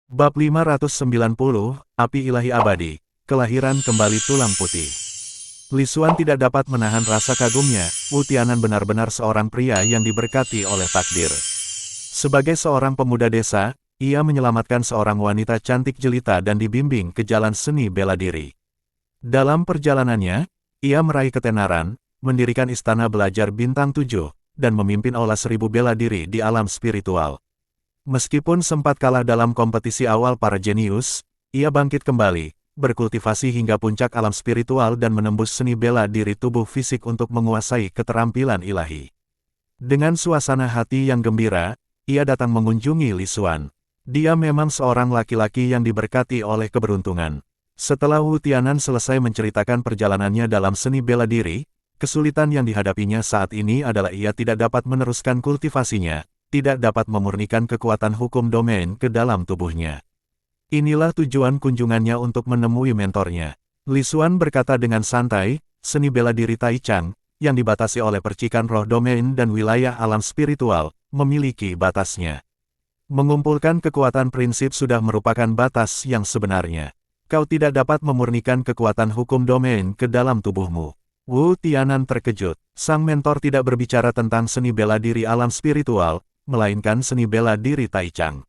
Bab 590, Api Ilahi Abadi, Kelahiran Kembali Tulang Putih. Li Xuan tidak dapat menahan rasa kagumnya, Wu Tianan benar-benar seorang pria yang diberkati oleh takdir. Sebagai seorang pemuda desa, ia menyelamatkan seorang wanita cantik jelita dan dibimbing ke jalan seni bela diri. Dalam perjalanannya, ia meraih ketenaran, mendirikan istana belajar bintang 7, dan memimpin aula 1000 bela diri di alam spiritual. Meskipun sempat kalah dalam kompetisi awal para jenius, ia bangkit kembali, berkultivasi hingga puncak alam spiritual dan menembus seni bela diri tubuh fisik untuk menguasai keterampilan ilahi. Dengan suasana hati yang gembira, ia datang mengunjungi Li Xuan. Dia memang seorang laki-laki yang diberkati oleh keberuntungan. Setelah Wu Tianan selesai menceritakan perjalanannya dalam seni bela diri, kesulitan yang dihadapinya saat ini adalah ia tidak dapat meneruskan kultivasinya, tidak dapat memurnikan kekuatan hukum domain ke dalam tubuhnya. Inilah tujuan kunjungannya untuk menemui mentornya. Li Xuan berkata dengan santai, seni bela diri Taichang, yang dibatasi oleh percikan roh domain dan wilayah alam spiritual, memiliki batasnya. Mengumpulkan kekuatan prinsip sudah merupakan batas yang sebenarnya. Kau tidak dapat memurnikan kekuatan hukum domain ke dalam tubuhmu. Wu Tianan terkejut. Sang mentor tidak berbicara tentang seni bela diri alam spiritual, melainkan seni bela diri Taichang.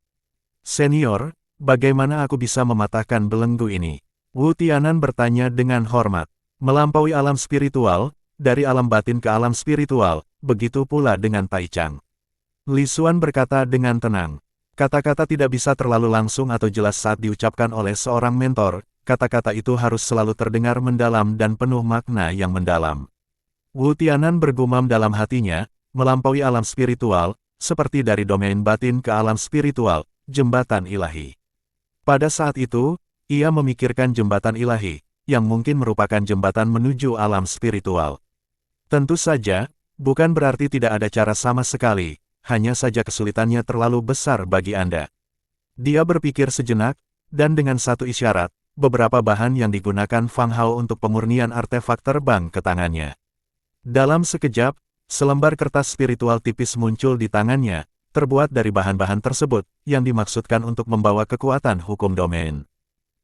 Senior, bagaimana aku bisa mematahkan belenggu ini? Wu Tianan bertanya dengan hormat. Melampaui alam spiritual, dari alam batin ke alam spiritual, begitu pula dengan Taichang. Li Xuan berkata dengan tenang. Kata-kata tidak bisa terlalu langsung atau jelas saat diucapkan oleh seorang mentor, kata-kata itu harus selalu terdengar mendalam dan penuh makna yang mendalam. Wu Tianan bergumam dalam hatinya, melampaui alam spiritual, seperti dari domain batin ke alam spiritual, jembatan ilahi. Pada saat itu, ia memikirkan jembatan ilahi, yang mungkin merupakan jembatan menuju alam spiritual. Tentu saja, bukan berarti tidak ada cara sama sekali, hanya saja kesulitannya terlalu besar bagi Anda. Dia berpikir sejenak, dan dengan satu isyarat, beberapa bahan yang digunakan Fang Hao untuk pemurnian artefak terbang ke tangannya. Dalam sekejap, selembar kertas spiritual tipis muncul di tangannya, terbuat dari bahan-bahan tersebut, yang dimaksudkan untuk membawa kekuatan hukum domain.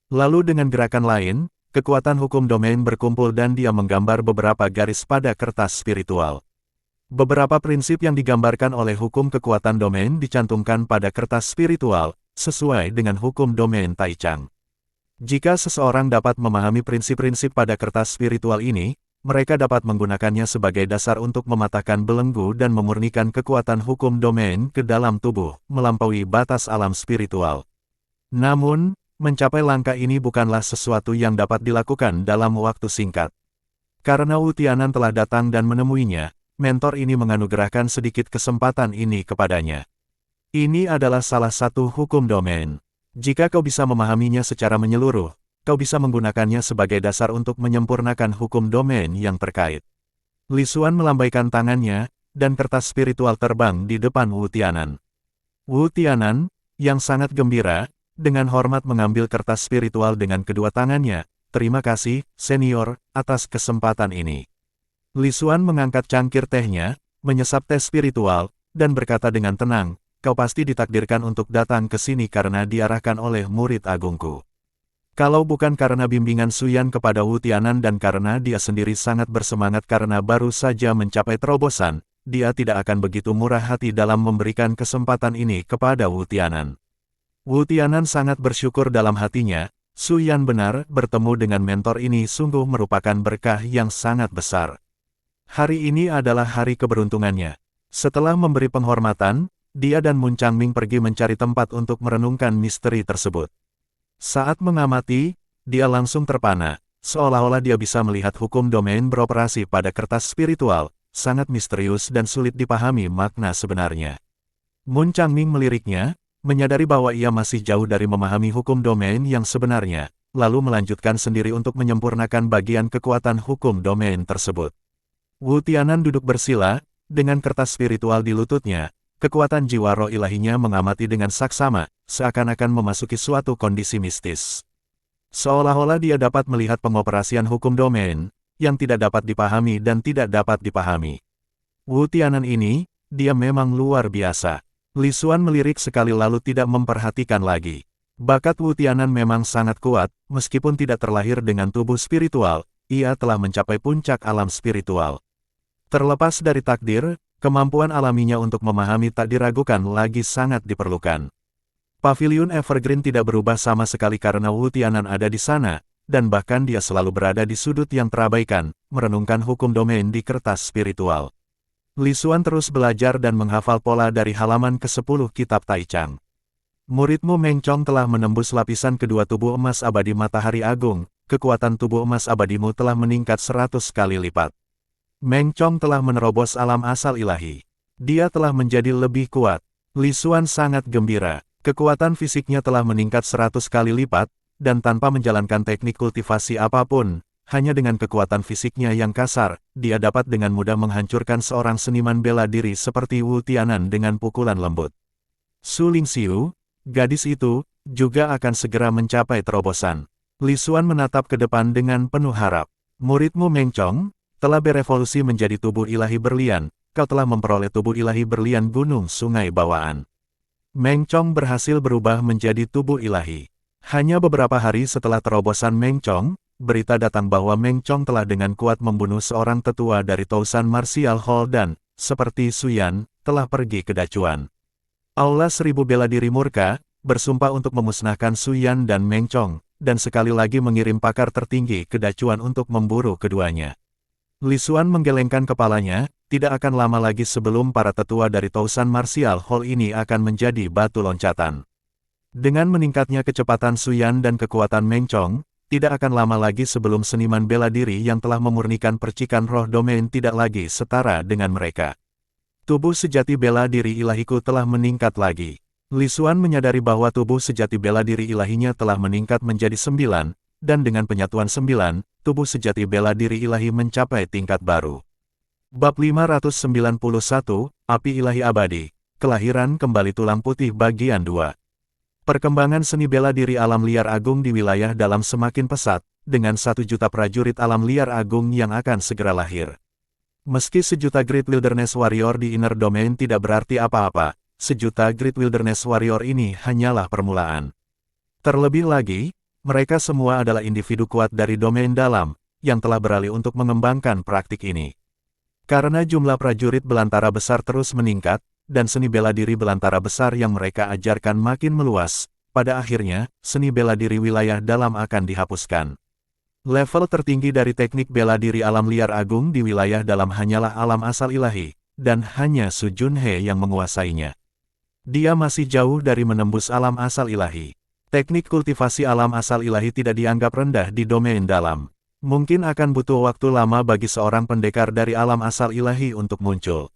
Lalu dengan gerakan lain, kekuatan hukum domain berkumpul dan dia menggambar beberapa garis pada kertas spiritual. Beberapa prinsip yang digambarkan oleh hukum kekuatan domain dicantumkan pada kertas spiritual, sesuai dengan hukum domain Taichang. Jika seseorang dapat memahami prinsip-prinsip pada kertas spiritual ini, mereka dapat menggunakannya sebagai dasar untuk mematahkan belenggu dan memurnikan kekuatan hukum domain ke dalam tubuh, melampaui batas alam spiritual. Namun, mencapai langkah ini bukanlah sesuatu yang dapat dilakukan dalam waktu singkat. Karena Wu Tianan telah datang dan menemuinya, mentor ini menganugerahkan sedikit kesempatan ini kepadanya. Ini adalah salah satu hukum domain. Jika kau bisa memahaminya secara menyeluruh, kau bisa menggunakannya sebagai dasar untuk menyempurnakan hukum domain yang terkait. Li Xuan melambaikan tangannya, dan kertas spiritual terbang di depan Wu Tianan. Wu Tianan, yang sangat gembira, dengan hormat mengambil kertas spiritual dengan kedua tangannya. Terima kasih, senior, atas kesempatan ini. Li Xuan mengangkat cangkir tehnya, menyesap teh spiritual, dan berkata dengan tenang, kau pasti ditakdirkan untuk datang ke sini karena diarahkan oleh murid agungku. Kalau bukan karena bimbingan Suyan kepada Wu Tianan dan karena dia sendiri sangat bersemangat karena baru saja mencapai terobosan, dia tidak akan begitu murah hati dalam memberikan kesempatan ini kepada Wu Tianan. Wu Tianan sangat bersyukur dalam hatinya, Suyan benar, bertemu dengan mentor ini sungguh merupakan berkah yang sangat besar. Hari ini adalah hari keberuntungannya. Setelah memberi penghormatan, dia dan Mun Changming pergi mencari tempat untuk merenungkan misteri tersebut. Saat mengamati, dia langsung terpana, seolah-olah dia bisa melihat hukum domain beroperasi pada kertas spiritual, sangat misterius dan sulit dipahami makna sebenarnya. Mun Changming meliriknya, menyadari bahwa ia masih jauh dari memahami hukum domain yang sebenarnya, lalu melanjutkan sendiri untuk menyempurnakan bagian kekuatan hukum domain tersebut. Wu Tianan duduk bersila, dengan kertas spiritual di lututnya, kekuatan jiwa roh ilahinya mengamati dengan saksama, seakan-akan memasuki suatu kondisi mistis. Seolah-olah dia dapat melihat pengoperasian hukum domain, yang tidak dapat dipahami dan tidak dapat dipahami. Wu Tianan ini, dia memang luar biasa. Li Xuan melirik sekali lalu tidak memperhatikan lagi. Bakat Wu Tianan memang sangat kuat, meskipun tidak terlahir dengan tubuh spiritual, ia telah mencapai puncak alam spiritual. Terlepas dari takdir, kemampuan alaminya untuk memahami tak diragukan lagi sangat diperlukan. Paviliun Evergreen tidak berubah sama sekali karena Wu Tianan ada di sana, dan bahkan dia selalu berada di sudut yang terabaikan, merenungkan hukum domain di kertas spiritual. Li Xuan terus belajar dan menghafal pola dari halaman ke-10 kitab Taichang. Muridmu Meng Chong telah menembus lapisan kedua tubuh emas abadi Matahari Agung, kekuatan tubuh emas abadimu telah meningkat 100 kali lipat. Meng Chong telah menerobos alam asal ilahi. Dia telah menjadi lebih kuat. Li Xuan sangat gembira. Kekuatan fisiknya telah meningkat 100 kali lipat, dan tanpa menjalankan teknik kultivasi apapun, hanya dengan kekuatan fisiknya yang kasar, dia dapat dengan mudah menghancurkan seorang seniman bela diri seperti Wu Tianan dengan pukulan lembut. Su Lingxiu, gadis itu, juga akan segera mencapai terobosan. Li Xuan menatap ke depan dengan penuh harap. Muridmu Meng Chong telah berevolusi menjadi tubuh ilahi berlian, kau telah memperoleh tubuh ilahi berlian gunung sungai bawaan. Meng Chong berhasil berubah menjadi tubuh ilahi. Hanya beberapa hari setelah terobosan Meng Chong, berita datang bahwa Meng Chong telah dengan kuat membunuh seorang tetua dari Tousan Martial Hall dan, seperti Su Yan, telah pergi ke Dacuan. Aula Seribu Bela Diri murka, bersumpah untuk memusnahkan Su Yan dan Meng Chong, dan sekali lagi mengirim pakar tertinggi ke Dacuan untuk memburu keduanya. Li Xuan menggelengkan kepalanya, tidak akan lama lagi sebelum para tetua dari Tousan Martial Hall ini akan menjadi batu loncatan. Dengan meningkatnya kecepatan Su Yan dan kekuatan Meng Chong, tidak akan lama lagi sebelum seniman bela diri yang telah memurnikan percikan roh domain tidak lagi setara dengan mereka. Tubuh sejati bela diri ilahiku telah meningkat lagi. Li Xuan menyadari bahwa tubuh sejati bela diri ilahinya telah meningkat menjadi 9, dan dengan penyatuan 9, tubuh sejati bela diri ilahi mencapai tingkat baru. Bab 591, Api Ilahi Abadi, Kelahiran Kembali Tulang Putih Bagian 2. Perkembangan seni bela diri alam liar agung di wilayah dalam semakin pesat, dengan 1 juta prajurit alam liar agung yang akan segera lahir. Meski 1 juta Great Wilderness Warrior di Inner Domain tidak berarti apa-apa, 1 juta Great Wilderness Warrior ini hanyalah permulaan. Terlebih lagi, mereka semua adalah individu kuat dari domain dalam, yang telah beralih untuk mengembangkan praktik ini. Karena jumlah prajurit belantara besar terus meningkat, dan seni bela diri belantara besar yang mereka ajarkan makin meluas, pada akhirnya, seni bela diri wilayah dalam akan dihapuskan. Level tertinggi dari teknik bela diri alam liar agung di wilayah dalam hanyalah alam asal ilahi, dan hanya Su Junhe yang menguasainya. Dia masih jauh dari menembus alam asal ilahi. Teknik kultivasi alam asal ilahi tidak dianggap rendah di domain dalam. Mungkin akan butuh waktu lama bagi seorang pendekar dari alam asal ilahi untuk muncul.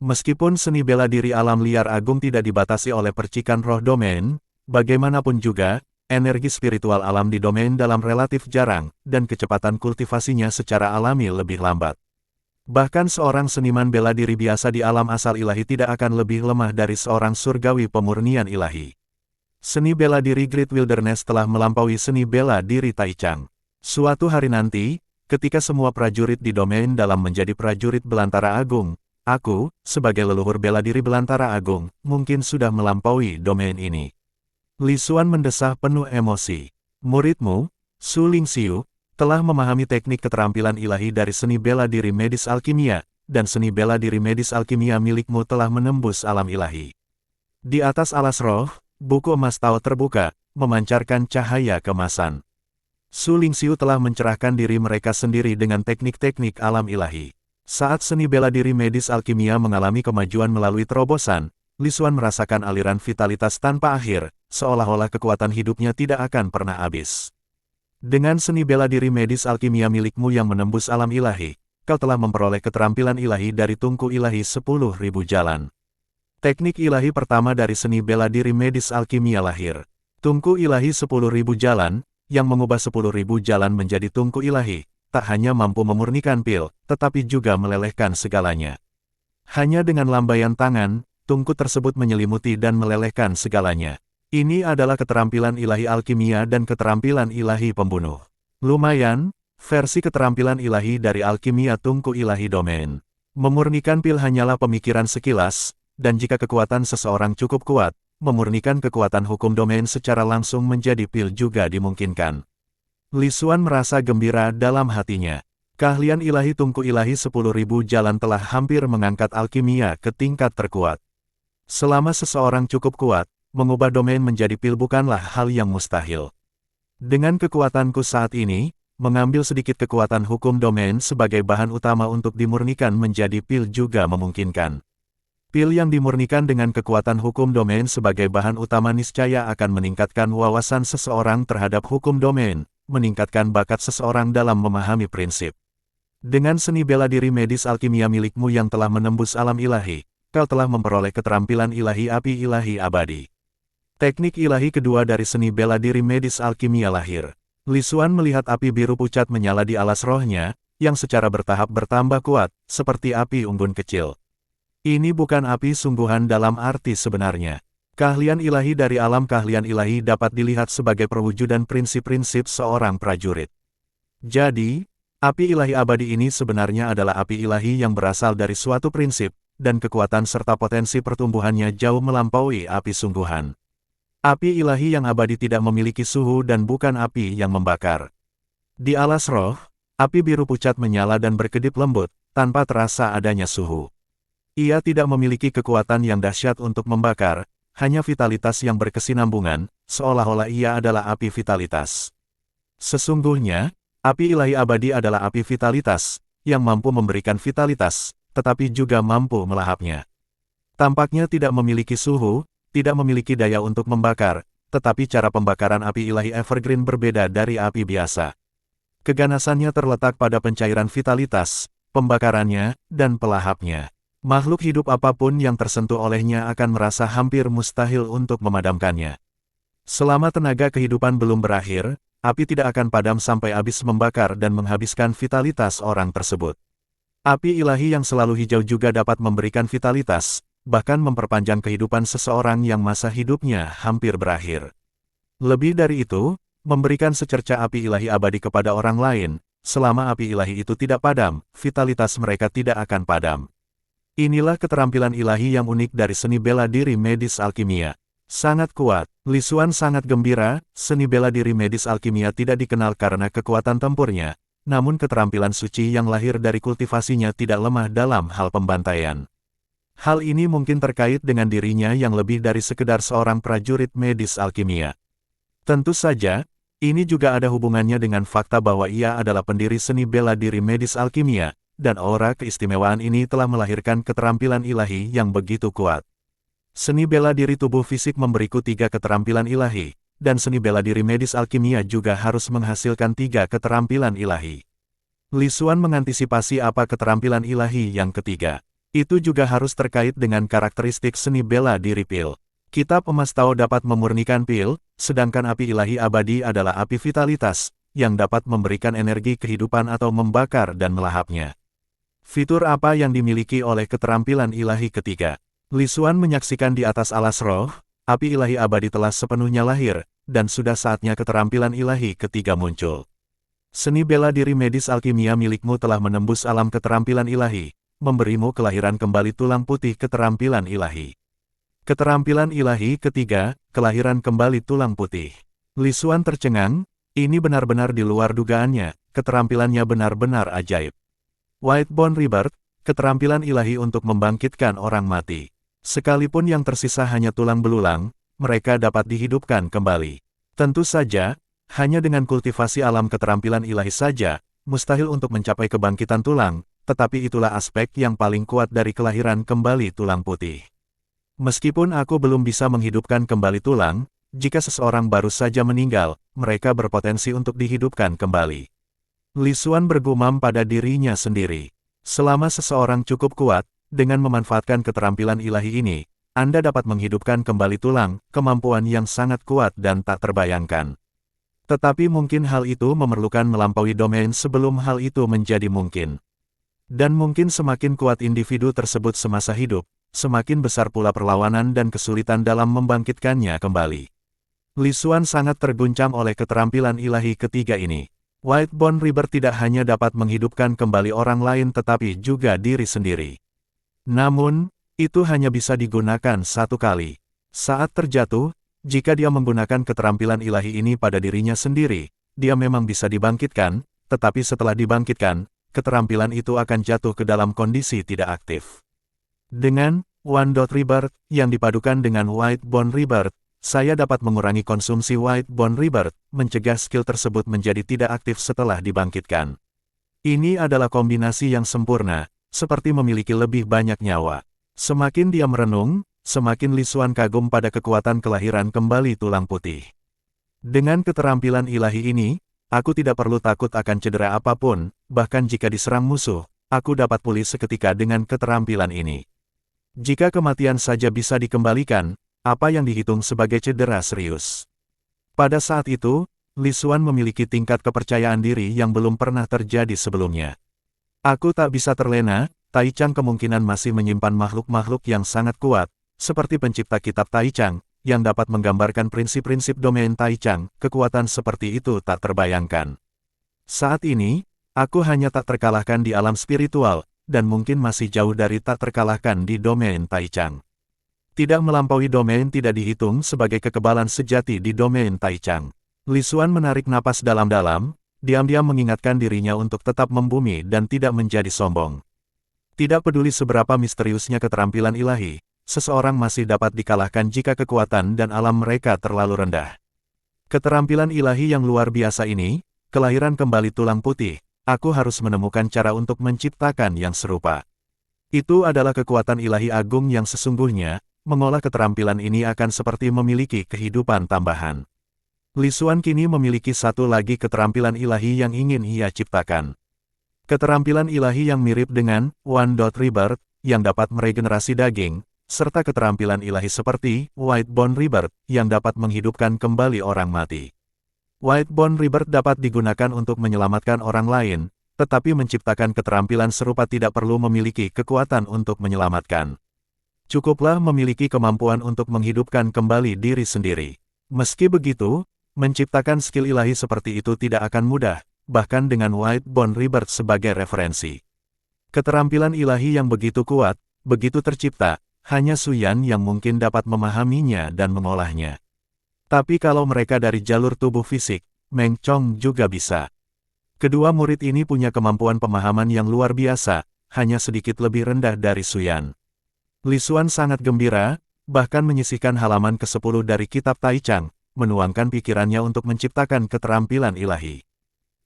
Meskipun seni bela diri alam liar agung tidak dibatasi oleh percikan roh domain, bagaimanapun juga, energi spiritual alam di domain dalam relatif jarang, dan kecepatan kultivasinya secara alami lebih lambat. Bahkan seorang seniman bela diri biasa di alam asal ilahi tidak akan lebih lemah dari seorang surgawi pemurnian ilahi. Seni bela diri Great Wilderness telah melampaui seni bela diri Taichang. Suatu hari nanti, ketika semua prajurit di domain dalam menjadi prajurit belantara agung, aku, sebagai leluhur bela diri belantara agung, mungkin sudah melampaui domain ini. Li Xuan mendesah penuh emosi. Muridmu, Su Lingxiu, telah memahami teknik keterampilan ilahi dari seni bela diri medis alkimia, dan seni bela diri medis alkimia milikmu telah menembus alam ilahi. Di atas alas roh, buku emas Tao terbuka, memancarkan cahaya kemasan. Su Lingxiu telah mencerahkan diri mereka sendiri dengan teknik-teknik alam ilahi. Saat seni bela diri medis alkimia mengalami kemajuan melalui terobosan, Li Xuan merasakan aliran vitalitas tanpa akhir, seolah-olah kekuatan hidupnya tidak akan pernah habis. Dengan seni bela diri medis alkimia milikmu yang menembus alam ilahi, kau telah memperoleh keterampilan ilahi dari tungku ilahi 10.000 jalan. Teknik ilahi pertama dari seni bela diri medis alkimia lahir. Tungku ilahi 10.000 jalan, yang mengubah 10.000 jalan menjadi tungku ilahi, tak hanya mampu memurnikan pil, tetapi juga melelehkan segalanya. Hanya dengan lambaian tangan, tungku tersebut menyelimuti dan melelehkan segalanya. Ini adalah keterampilan ilahi alkimia dan keterampilan ilahi pembunuh. Lumayan, versi keterampilan ilahi dari alkimia tungku ilahi domain. Memurnikan pil hanyalah pemikiran sekilas, dan jika kekuatan seseorang cukup kuat, memurnikan kekuatan hukum domain secara langsung menjadi pil juga dimungkinkan. Li Xuan merasa gembira dalam hatinya. Keahlian ilahi tungku ilahi 10.000 jalan telah hampir mengangkat alkimia ke tingkat terkuat. Selama seseorang cukup kuat, mengubah domain menjadi pil bukanlah hal yang mustahil. Dengan kekuatanku saat ini, mengambil sedikit kekuatan hukum domain sebagai bahan utama untuk dimurnikan menjadi pil juga memungkinkan. Pil yang dimurnikan dengan kekuatan hukum domain sebagai bahan utama niscaya akan meningkatkan wawasan seseorang terhadap hukum domain, meningkatkan bakat seseorang dalam memahami prinsip. Dengan seni bela diri medis alkimia milikmu yang telah menembus alam ilahi, kau telah memperoleh keterampilan ilahi api ilahi abadi. Teknik ilahi kedua dari seni bela diri medis alkimia lahir. Li Xuan melihat api biru pucat menyala di alas rohnya, yang secara bertahap bertambah kuat, seperti api unggun kecil. Ini bukan api sungguhan dalam arti sebenarnya. Keahlian ilahi dari alam keahlian ilahi dapat dilihat sebagai perwujudan prinsip-prinsip seorang prajurit. Jadi, api ilahi abadi ini sebenarnya adalah api ilahi yang berasal dari suatu prinsip, dan kekuatan serta potensi pertumbuhannya jauh melampaui api sungguhan. Api ilahi yang abadi tidak memiliki suhu dan bukan api yang membakar. Di alas roh, api biru pucat menyala dan berkedip lembut, tanpa terasa adanya suhu. Ia tidak memiliki kekuatan yang dahsyat untuk membakar, hanya vitalitas yang berkesinambungan, seolah-olah ia adalah api vitalitas. Sesungguhnya, api ilahi abadi adalah api vitalitas, yang mampu memberikan vitalitas, tetapi juga mampu melahapnya. Tampaknya tidak memiliki suhu, tidak memiliki daya untuk membakar, tetapi cara pembakaran api ilahi evergreen berbeda dari api biasa. Keganasannya terletak pada pencairan vitalitas, pembakarannya, dan pelahapnya. Makhluk hidup apapun yang tersentuh olehnya akan merasa hampir mustahil untuk memadamkannya. Selama tenaga kehidupan belum berakhir, api tidak akan padam sampai habis membakar dan menghabiskan vitalitas orang tersebut. Api ilahi yang selalu hijau juga dapat memberikan vitalitas, bahkan memperpanjang kehidupan seseorang yang masa hidupnya hampir berakhir. Lebih dari itu, memberikan secerca api ilahi abadi kepada orang lain, selama api ilahi itu tidak padam, vitalitas mereka tidak akan padam. Inilah keterampilan ilahi yang unik dari seni bela diri medis alkimia. Sangat kuat, Li Xuan sangat gembira, seni bela diri medis alkimia tidak dikenal karena kekuatan tempurnya, namun keterampilan suci yang lahir dari kultivasinya tidak lemah dalam hal pembantaian. Hal ini mungkin terkait dengan dirinya yang lebih dari sekedar seorang prajurit medis alkimia. Tentu saja, ini juga ada hubungannya dengan fakta bahwa ia adalah pendiri seni bela diri medis alkimia, dan aura keistimewaan ini telah melahirkan keterampilan ilahi yang begitu kuat. Seni bela diri tubuh fisik memberiku 3 keterampilan ilahi, dan seni bela diri medis alkimia juga harus menghasilkan 3 keterampilan ilahi. Li Xuan mengantisipasi apa keterampilan ilahi yang ketiga. Itu juga harus terkait dengan karakteristik seni bela diri pil. Kitab emas Tao dapat memurnikan pil, sedangkan api ilahi abadi adalah api vitalitas, yang dapat memberikan energi kehidupan atau membakar dan melahapnya. Fitur apa yang dimiliki oleh keterampilan ilahi ketiga? Li Xuan menyaksikan di atas alas roh, api ilahi abadi telah sepenuhnya lahir, dan sudah saatnya keterampilan ilahi ketiga muncul. Seni bela diri medis alkimia milikmu telah menembus alam keterampilan ilahi, memberimu kelahiran kembali tulang putih keterampilan ilahi. Keterampilan ilahi ketiga, kelahiran kembali tulang putih. Li Xuan tercengang, ini benar-benar di luar dugaannya, keterampilannya benar-benar ajaib. Whitebone Rebirth, keterampilan ilahi untuk membangkitkan orang mati. Sekalipun yang tersisa hanya tulang belulang, mereka dapat dihidupkan kembali. Tentu saja, hanya dengan kultivasi alam keterampilan ilahi saja, mustahil untuk mencapai kebangkitan tulang, tetapi itulah aspek yang paling kuat dari kelahiran kembali tulang putih. Meskipun aku belum bisa menghidupkan kembali tulang, jika seseorang baru saja meninggal, mereka berpotensi untuk dihidupkan kembali. Li Xuan bergumam pada dirinya sendiri. Selama seseorang cukup kuat, dengan memanfaatkan keterampilan ilahi ini, Anda dapat menghidupkan kembali tulang, kemampuan yang sangat kuat dan tak terbayangkan. Tetapi mungkin hal itu memerlukan melampaui domain sebelum hal itu menjadi mungkin. Dan mungkin semakin kuat individu tersebut semasa hidup, semakin besar pula perlawanan dan kesulitan dalam membangkitkannya kembali. Li Xuan sangat terguncang oleh keterampilan ilahi ketiga ini. Whitebone Rebirth tidak hanya dapat menghidupkan kembali orang lain tetapi juga diri sendiri. Namun, itu hanya bisa digunakan satu kali. Saat terjatuh, jika dia menggunakan keterampilan ilahi ini pada dirinya sendiri, dia memang bisa dibangkitkan, tetapi setelah dibangkitkan, keterampilan itu akan jatuh ke dalam kondisi tidak aktif. Dengan One Dot Rebirth yang dipadukan dengan White Bone Rebirth, saya dapat mengurangi konsumsi White Bone Rebirth, mencegah skill tersebut menjadi tidak aktif setelah dibangkitkan. Ini adalah kombinasi yang sempurna, seperti memiliki lebih banyak nyawa. Semakin dia merenung, semakin Li Xuan kagum pada kekuatan kelahiran kembali tulang putih. Dengan keterampilan ilahi ini, aku tidak perlu takut akan cedera apapun, bahkan jika diserang musuh, aku dapat pulih seketika dengan keterampilan ini. Jika kematian saja bisa dikembalikan, apa yang dihitung sebagai cedera serius? Pada saat itu, Li Xuan memiliki tingkat kepercayaan diri yang belum pernah terjadi sebelumnya. Aku tak bisa terlena, Tai Chang kemungkinan masih menyimpan makhluk-makhluk yang sangat kuat, seperti pencipta kitab Tai Chang, yang dapat menggambarkan prinsip-prinsip domain Tai Chang, kekuatan seperti itu tak terbayangkan. Saat ini, aku hanya tak terkalahkan di alam spiritual, dan mungkin masih jauh dari tak terkalahkan di domain Tai Chang. Tidak melampaui domain tidak dihitung sebagai kekebalan sejati di domain Tai Chang. Li Xuan menarik napas dalam-dalam, diam-diam mengingatkan dirinya untuk tetap membumi dan tidak menjadi sombong. Tidak peduli seberapa misteriusnya keterampilan ilahi, seseorang masih dapat dikalahkan jika kekuatan dan alam mereka terlalu rendah. Keterampilan ilahi yang luar biasa ini, kelahiran kembali tulang putih, aku harus menemukan cara untuk menciptakan yang serupa. Itu adalah kekuatan ilahi agung yang sesungguhnya, mengolah keterampilan ini akan seperti memiliki kehidupan tambahan. Li Xuan kini memiliki satu lagi keterampilan ilahi yang ingin ia ciptakan. Keterampilan ilahi yang mirip dengan One Dot Rebirth, yang dapat meregenerasi daging, serta keterampilan ilahi seperti White Bone Rebirth, yang dapat menghidupkan kembali orang mati. White Bone Rebirth dapat digunakan untuk menyelamatkan orang lain, tetapi menciptakan keterampilan serupa tidak perlu memiliki kekuatan untuk menyelamatkan. Cukuplah memiliki kemampuan untuk menghidupkan kembali diri sendiri. Meski begitu, menciptakan skill ilahi seperti itu tidak akan mudah, bahkan dengan White Bone Rebirth sebagai referensi. Keterampilan ilahi yang begitu kuat, begitu tercipta, hanya Xuyan yang mungkin dapat memahaminya dan mengolahnya. Tapi kalau mereka dari jalur tubuh fisik, Meng Chong juga bisa. Kedua murid ini punya kemampuan pemahaman yang luar biasa, hanya sedikit lebih rendah dari Xuyan. Li Xuan sangat gembira, bahkan menyisihkan halaman ke-10 dari kitab Tai Chang, menuangkan pikirannya untuk menciptakan keterampilan ilahi.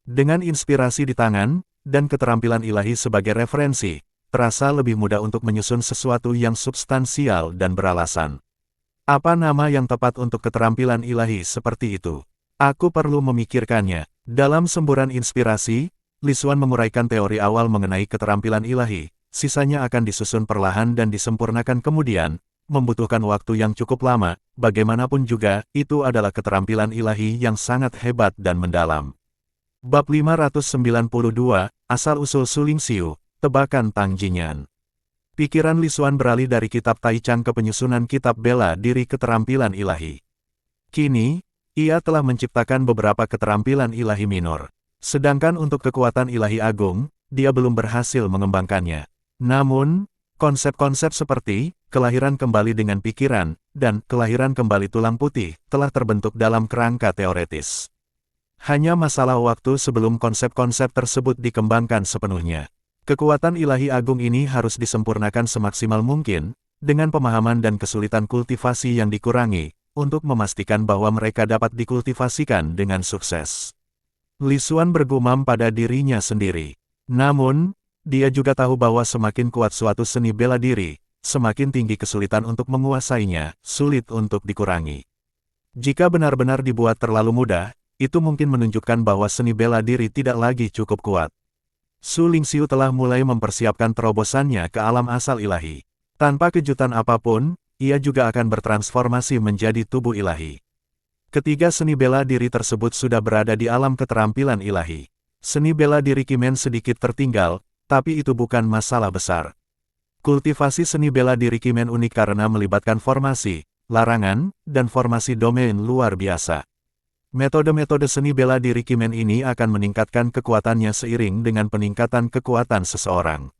Dengan inspirasi di tangan, dan keterampilan ilahi sebagai referensi, terasa lebih mudah untuk menyusun sesuatu yang substansial dan beralasan. Apa nama yang tepat untuk keterampilan ilahi seperti itu? Aku perlu memikirkannya. Dalam semburan inspirasi, Li Xuan menguraikan teori awal mengenai keterampilan ilahi. Sisanya akan disusun perlahan dan disempurnakan kemudian, membutuhkan waktu yang cukup lama, bagaimanapun juga, itu adalah keterampilan ilahi yang sangat hebat dan mendalam. Bab 592, Asal-usul Su Lingxiu, Tebakan Tang Jinyan. Pikiran Li Xuan beralih dari kitab Tai Chang ke penyusunan kitab bela diri keterampilan ilahi. Kini, ia telah menciptakan beberapa keterampilan ilahi minor. Sedangkan untuk kekuatan ilahi agung, dia belum berhasil mengembangkannya. Namun, konsep-konsep seperti kelahiran kembali dengan pikiran dan kelahiran kembali tulang putih telah terbentuk dalam kerangka teoretis. Hanya masalah waktu sebelum konsep-konsep tersebut dikembangkan sepenuhnya. Kekuatan ilahi agung ini harus disempurnakan semaksimal mungkin, dengan pemahaman dan kesulitan kultivasi yang dikurangi, untuk memastikan bahwa mereka dapat dikultivasikan dengan sukses. Li Xuan bergumam pada dirinya sendiri. Namun, dia juga tahu bahwa semakin kuat suatu seni bela diri, semakin tinggi kesulitan untuk menguasainya, sulit untuk dikurangi. Jika benar-benar dibuat terlalu mudah, itu mungkin menunjukkan bahwa seni bela diri tidak lagi cukup kuat. Su Lingxiu telah mulai mempersiapkan terobosannya ke alam asal ilahi. Tanpa kejutan apapun, ia juga akan bertransformasi menjadi tubuh ilahi. Ketiga seni bela diri tersebut sudah berada di alam keterampilan ilahi. Seni bela diri Kimen sedikit tertinggal, tapi itu bukan masalah besar. Kultivasi seni bela diri Kimen unik karena melibatkan formasi, larangan, dan formasi domain luar biasa. Metode-metode seni bela diri Kimen ini akan meningkatkan kekuatannya seiring dengan peningkatan kekuatan seseorang.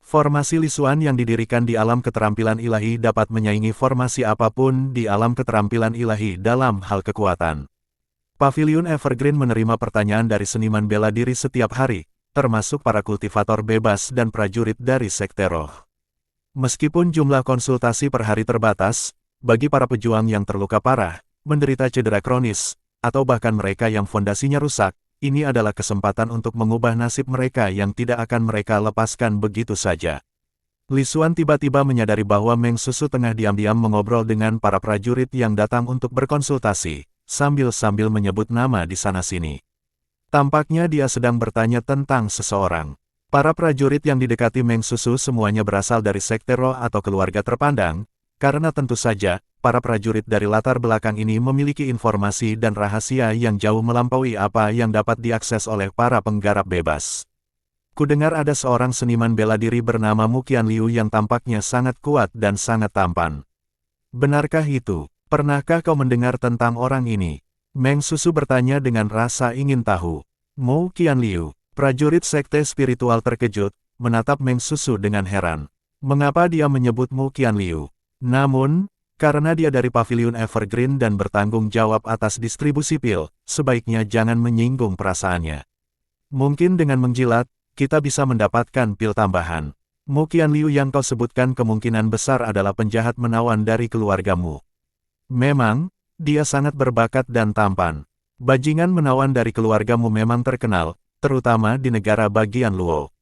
Formasi Lisuan yang didirikan di alam keterampilan ilahi dapat menyaingi formasi apapun di alam keterampilan ilahi dalam hal kekuatan. Paviliun Evergreen menerima pertanyaan dari seniman bela diri setiap hari, termasuk para kultivator bebas dan prajurit dari Sekte Roh. Meskipun jumlah konsultasi per hari terbatas, bagi para pejuang yang terluka parah, menderita cedera kronis, atau bahkan mereka yang fondasinya rusak, ini adalah kesempatan untuk mengubah nasib mereka yang tidak akan mereka lepaskan begitu saja. Lisuan tiba-tiba menyadari bahwa Meng Susu tengah diam-diam mengobrol dengan para prajurit yang datang untuk berkonsultasi, sambil-sambil menyebut nama di sana-sini. Tampaknya dia sedang bertanya tentang seseorang. Para prajurit yang didekati Meng Susu semuanya berasal dari Sekte Roh atau keluarga terpandang, karena tentu saja, para prajurit dari latar belakang ini memiliki informasi dan rahasia yang jauh melampaui apa yang dapat diakses oleh para penggarap bebas. Kudengar ada seorang seniman bela diri bernama Mu Qianliu yang tampaknya sangat kuat dan sangat tampan. Benarkah itu? Pernahkah kau mendengar tentang orang ini? Meng Susu bertanya dengan rasa ingin tahu. Mu Qianliu, prajurit sekte spiritual terkejut, menatap Meng Susu dengan heran. Mengapa dia menyebut Mu Qianliu? Namun, karena dia dari Paviliun Evergreen dan bertanggung jawab atas distribusi pil, sebaiknya jangan menyinggung perasaannya. Mungkin dengan menjilat, kita bisa mendapatkan pil tambahan. Mu Qianliu yang kau sebutkan kemungkinan besar adalah penjahat menawan dari keluargamu. Memang, dia sangat berbakat dan tampan. Bajingan menawan dari keluargamu memang terkenal, terutama di negara bagian Luo.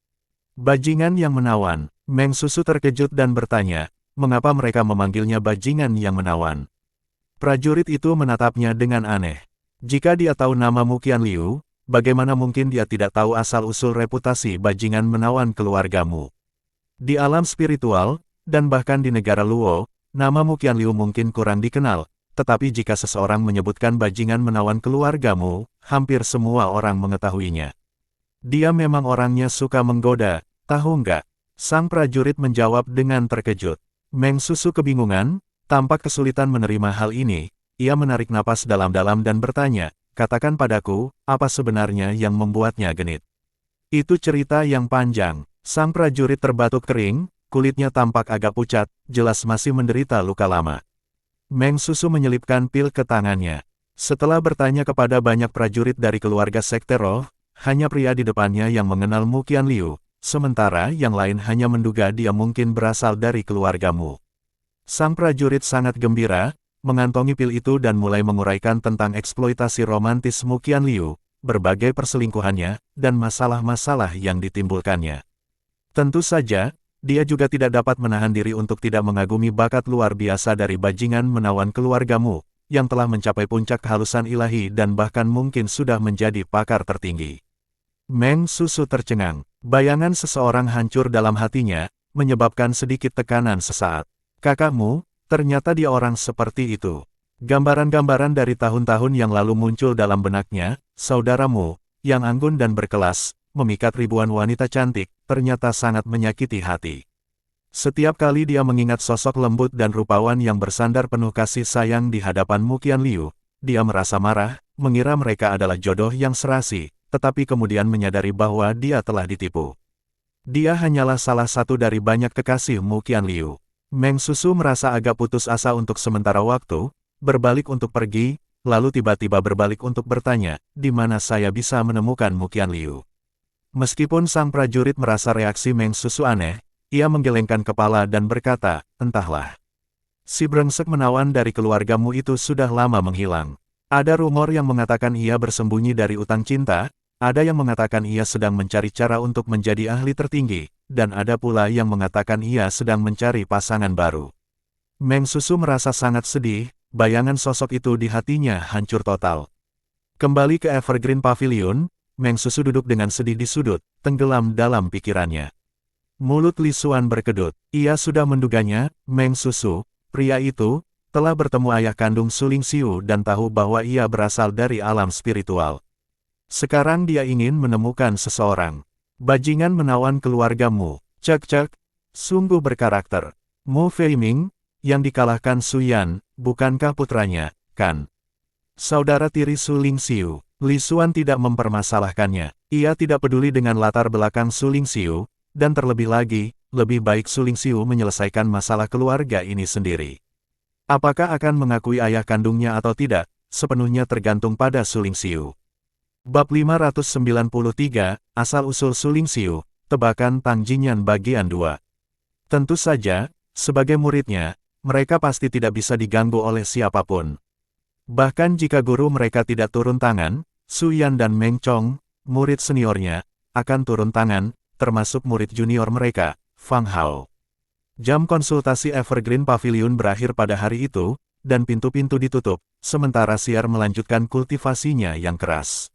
Bajingan yang menawan, Meng Susu terkejut dan bertanya, mengapa mereka memanggilnya bajingan yang menawan? Prajurit itu menatapnya dengan aneh. Jika dia tahu nama Mu Qianliu, bagaimana mungkin dia tidak tahu asal-usul reputasi bajingan menawan keluargamu? Di alam spiritual, dan bahkan di negara Luo, nama Mu Qianliu mungkin kurang dikenal, tetapi jika seseorang menyebutkan bajingan menawan keluargamu, hampir semua orang mengetahuinya. Dia memang orangnya suka menggoda, tahu nggak? Sang prajurit menjawab dengan terkejut. Meng Susu kebingungan, tampak kesulitan menerima hal ini. Ia menarik napas dalam-dalam dan bertanya, katakan padaku, apa sebenarnya yang membuatnya genit? Itu cerita yang panjang. Sang prajurit terbatuk kering, kulitnya tampak agak pucat, jelas masih menderita luka lama. Meng Susu menyelipkan pil ke tangannya. Setelah bertanya kepada banyak prajurit dari keluarga Sekte Roh, hanya pria di depannya yang mengenal Mu Qianliu. Sementara yang lain hanya menduga dia mungkin berasal dari keluargamu. Sang prajurit sangat gembira, mengantongi pil itu dan mulai menguraikan tentang eksploitasi romantis Mu Qianliu, berbagai perselingkuhannya, dan masalah-masalah yang ditimbulkannya. Tentu saja, dia juga tidak dapat menahan diri untuk tidak mengagumi bakat luar biasa dari bajingan menawan keluargamu, yang telah mencapai puncak kehalusan ilahi dan bahkan mungkin sudah menjadi pakar tertinggi. Meng Susu tercengang. Bayangan seseorang hancur dalam hatinya, menyebabkan sedikit tekanan sesaat. Kakakmu, ternyata dia orang seperti itu. Gambaran-gambaran dari tahun-tahun yang lalu muncul dalam benaknya, saudaramu, yang anggun dan berkelas, memikat ribuan wanita cantik, ternyata sangat menyakiti hati. Setiap kali dia mengingat sosok lembut dan rupawan yang bersandar penuh kasih sayang di hadapan Mu Qianliu, dia merasa marah, mengira mereka adalah jodoh yang serasi, tetapi kemudian menyadari bahwa dia telah ditipu. Dia hanyalah salah satu dari banyak kekasih Mu Qianliu. Meng Susu merasa agak putus asa untuk sementara waktu, berbalik untuk pergi, lalu tiba-tiba berbalik untuk bertanya, di mana saya bisa menemukan Mu Qianliu. Meskipun sang prajurit merasa reaksi Meng Susu aneh, ia menggelengkan kepala dan berkata, entahlah. Si brengsek menawan dari keluargamu itu sudah lama menghilang. Ada rumor yang mengatakan ia bersembunyi dari utang cinta, ada yang mengatakan ia sedang mencari cara untuk menjadi ahli tertinggi, dan ada pula yang mengatakan ia sedang mencari pasangan baru. Meng Susu merasa sangat sedih, bayangan sosok itu di hatinya hancur total. Kembali ke Evergreen Pavilion, Meng Susu duduk dengan sedih di sudut, tenggelam dalam pikirannya. Mulut Lisuan berkedut, ia sudah menduganya, Meng Susu, pria itu, telah bertemu ayah kandung Su Lingxiu dan tahu bahwa ia berasal dari alam spiritual. Sekarang dia ingin menemukan seseorang. Bajingan menawan keluargamu, cek-cek, sungguh berkarakter. Mu Feiming, yang dikalahkan Su Yan, bukankah putranya, kan? Saudara tiri Su Lingxiu, Lisuan tidak mempermasalahkannya. Ia tidak peduli dengan latar belakang Su Lingxiu, dan terlebih lagi, lebih baik Su Lingxiu menyelesaikan masalah keluarga ini sendiri. Apakah akan mengakui ayah kandungnya atau tidak, sepenuhnya tergantung pada Su Lingxiu. Bab 593, Asal-usul Su Lingxiu, Tebakan Tang Jinyan bagian 2. Tentu saja, sebagai muridnya, mereka pasti tidak bisa diganggu oleh siapapun. Bahkan jika guru mereka tidak turun tangan, Su Yan dan Meng Chong, murid seniornya, akan turun tangan, termasuk murid junior mereka, Fang Hao. Jam konsultasi Evergreen Pavilion berakhir pada hari itu, dan pintu-pintu ditutup, sementara Siar melanjutkan kultivasinya yang keras.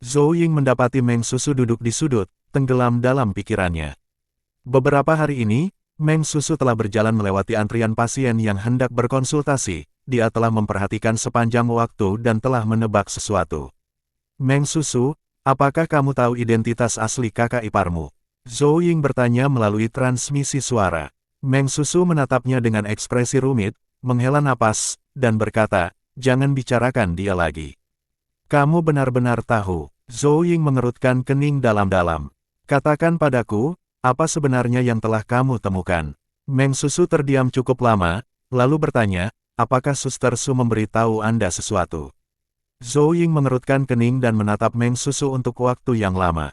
Zhou Ying mendapati Meng Susu duduk di sudut, tenggelam dalam pikirannya. Beberapa hari ini, Meng Susu telah berjalan melewati antrian pasien yang hendak berkonsultasi, dia telah memperhatikan sepanjang waktu dan telah menebak sesuatu. Meng Susu, apakah kamu tahu identitas asli kakak iparmu? Zhou Ying bertanya melalui transmisi suara. Meng Susu menatapnya dengan ekspresi rumit, menghela napas, dan berkata, jangan bicarakan dia lagi. Kamu benar-benar tahu. Zhou Ying mengerutkan kening dalam-dalam. Katakan padaku, apa sebenarnya yang telah kamu temukan? Meng Susu terdiam cukup lama, lalu bertanya, apakah Suster Su memberitahu Anda sesuatu? Zhou Ying mengerutkan kening dan menatap Meng Susu untuk waktu yang lama.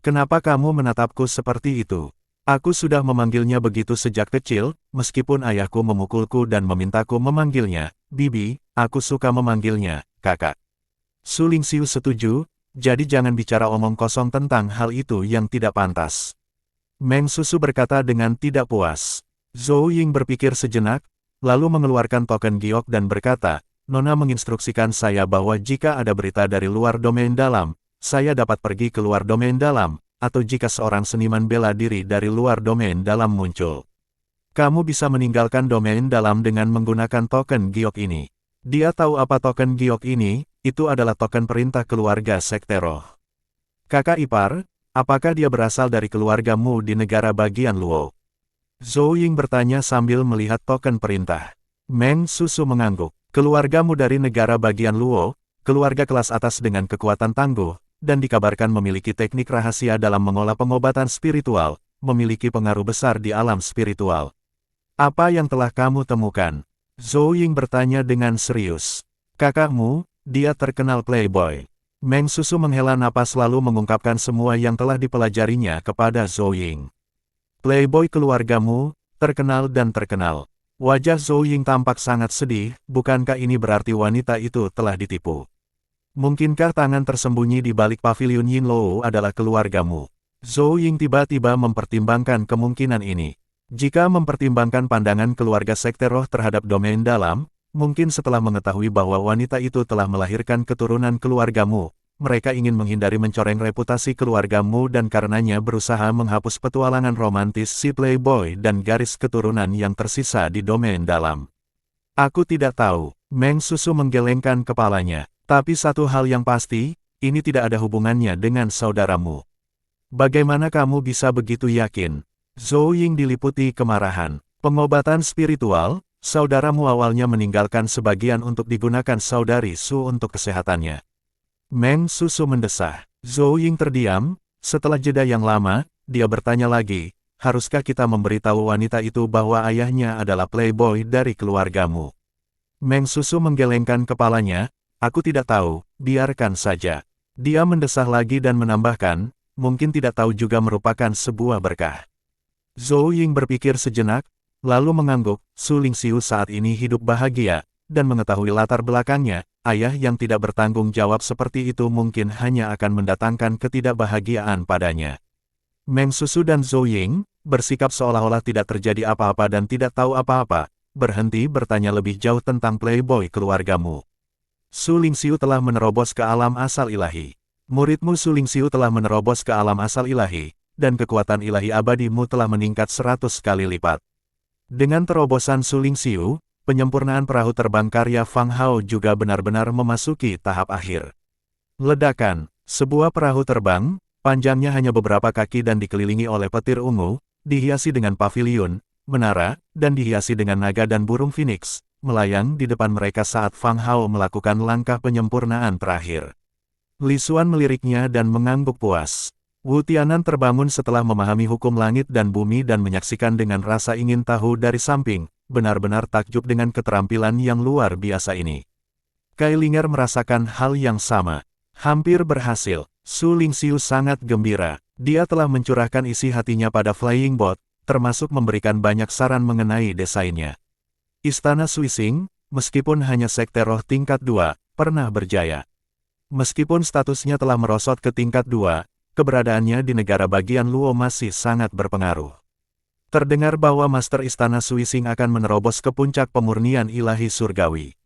Kenapa kamu menatapku seperti itu? Aku sudah memanggilnya begitu sejak kecil, meskipun ayahku memukulku dan memintaku memanggilnya, Bibi, aku suka memanggilnya, kakak. Su Lingxiu setuju, jadi jangan bicara omong kosong tentang hal itu yang tidak pantas. Meng Susu berkata dengan tidak puas. Zhou Ying berpikir sejenak, lalu mengeluarkan token giok dan berkata, Nona menginstruksikan saya bahwa jika ada berita dari luar domain dalam, saya dapat pergi ke luar domain dalam, atau jika seorang seniman bela diri dari luar domain dalam muncul. Kamu bisa meninggalkan domain dalam dengan menggunakan token giok ini. Dia tahu apa token giok ini, itu adalah token perintah keluarga Sekte Roh. Kakak ipar, apakah dia berasal dari keluargamu di negara bagian Luo? Zhou Ying bertanya sambil melihat token perintah. Meng Susu mengangguk. Keluargamu dari negara bagian Luo, keluarga kelas atas dengan kekuatan tangguh, dan dikabarkan memiliki teknik rahasia dalam mengolah pengobatan spiritual, memiliki pengaruh besar di alam spiritual. Apa yang telah kamu temukan? Zhou Ying bertanya dengan serius. Kakakmu, dia terkenal playboy. Meng Susu menghela napas lalu mengungkapkan semua yang telah dipelajarinya kepada Zhou Ying. Playboy keluargamu, terkenal dan terkenal. Wajah Zhou Ying tampak sangat sedih, bukankah ini berarti wanita itu telah ditipu? Mungkinkah tangan tersembunyi di balik pavilion Yinluo adalah keluargamu? Zhou Ying tiba-tiba mempertimbangkan kemungkinan ini. Jika mempertimbangkan pandangan keluarga Sekte Roh terhadap domain dalam, mungkin setelah mengetahui bahwa wanita itu telah melahirkan keturunan keluargamu, mereka ingin menghindari mencoreng reputasi keluargamu dan karenanya berusaha menghapus petualangan romantis si playboy dan garis keturunan yang tersisa di domain dalam. Aku tidak tahu. Meng Susu menggelengkan kepalanya. Tapi satu hal yang pasti, ini tidak ada hubungannya dengan saudaramu. Bagaimana kamu bisa begitu yakin? Zhou Ying diliputi kemarahan. Pengobatan spiritual, saudaramu awalnya meninggalkan sebagian untuk digunakan saudari Su untuk kesehatannya. Meng Susu mendesah. Zhou Ying terdiam, setelah jeda yang lama, dia bertanya lagi, haruskah kita memberitahu wanita itu bahwa ayahnya adalah playboy dari keluargamu? Meng Susu menggelengkan kepalanya, aku tidak tahu, biarkan saja. Dia mendesah lagi dan menambahkan, mungkin tidak tahu juga merupakan sebuah berkah. Zhou Ying berpikir sejenak, lalu mengangguk, Su Lingxiu saat ini hidup bahagia, dan mengetahui latar belakangnya, ayah yang tidak bertanggung jawab seperti itu mungkin hanya akan mendatangkan ketidakbahagiaan padanya. Meng Susu dan Zhou Ying, bersikap seolah-olah tidak terjadi apa-apa dan tidak tahu apa-apa, berhenti bertanya lebih jauh tentang playboy keluargamu. Su Lingxiu telah menerobos ke alam asal ilahi. Muridmu Su Lingxiu telah menerobos ke alam asal ilahi, dan kekuatan ilahi abadimu telah meningkat 100 kali lipat. Dengan terobosan Su Lingxiu, penyempurnaan perahu terbang karya Fang Hao juga benar-benar memasuki tahap akhir. Ledakan, sebuah perahu terbang, panjangnya hanya beberapa kaki dan dikelilingi oleh petir ungu, dihiasi dengan pavilion, menara, dan dihiasi dengan naga dan burung phoenix, melayang di depan mereka saat Fang Hao melakukan langkah penyempurnaan terakhir. Li Xuan meliriknya dan mengangguk puas. Wu Tianan terbangun setelah memahami hukum langit dan bumi dan menyaksikan dengan rasa ingin tahu dari samping, benar-benar takjub dengan keterampilan yang luar biasa ini. Kailinger merasakan hal yang sama. Hampir berhasil. Su Lingxiu sangat gembira. Dia telah mencurahkan isi hatinya pada Flying Bot, termasuk memberikan banyak saran mengenai desainnya. Istana Suising, meskipun hanya sekte roh tingkat 2, pernah berjaya. Meskipun statusnya telah merosot ke tingkat 2, keberadaannya di negara bagian Luo masih sangat berpengaruh. Terdengar bahwa Master Istana Suising akan menerobos ke puncak pemurnian ilahi surgawi.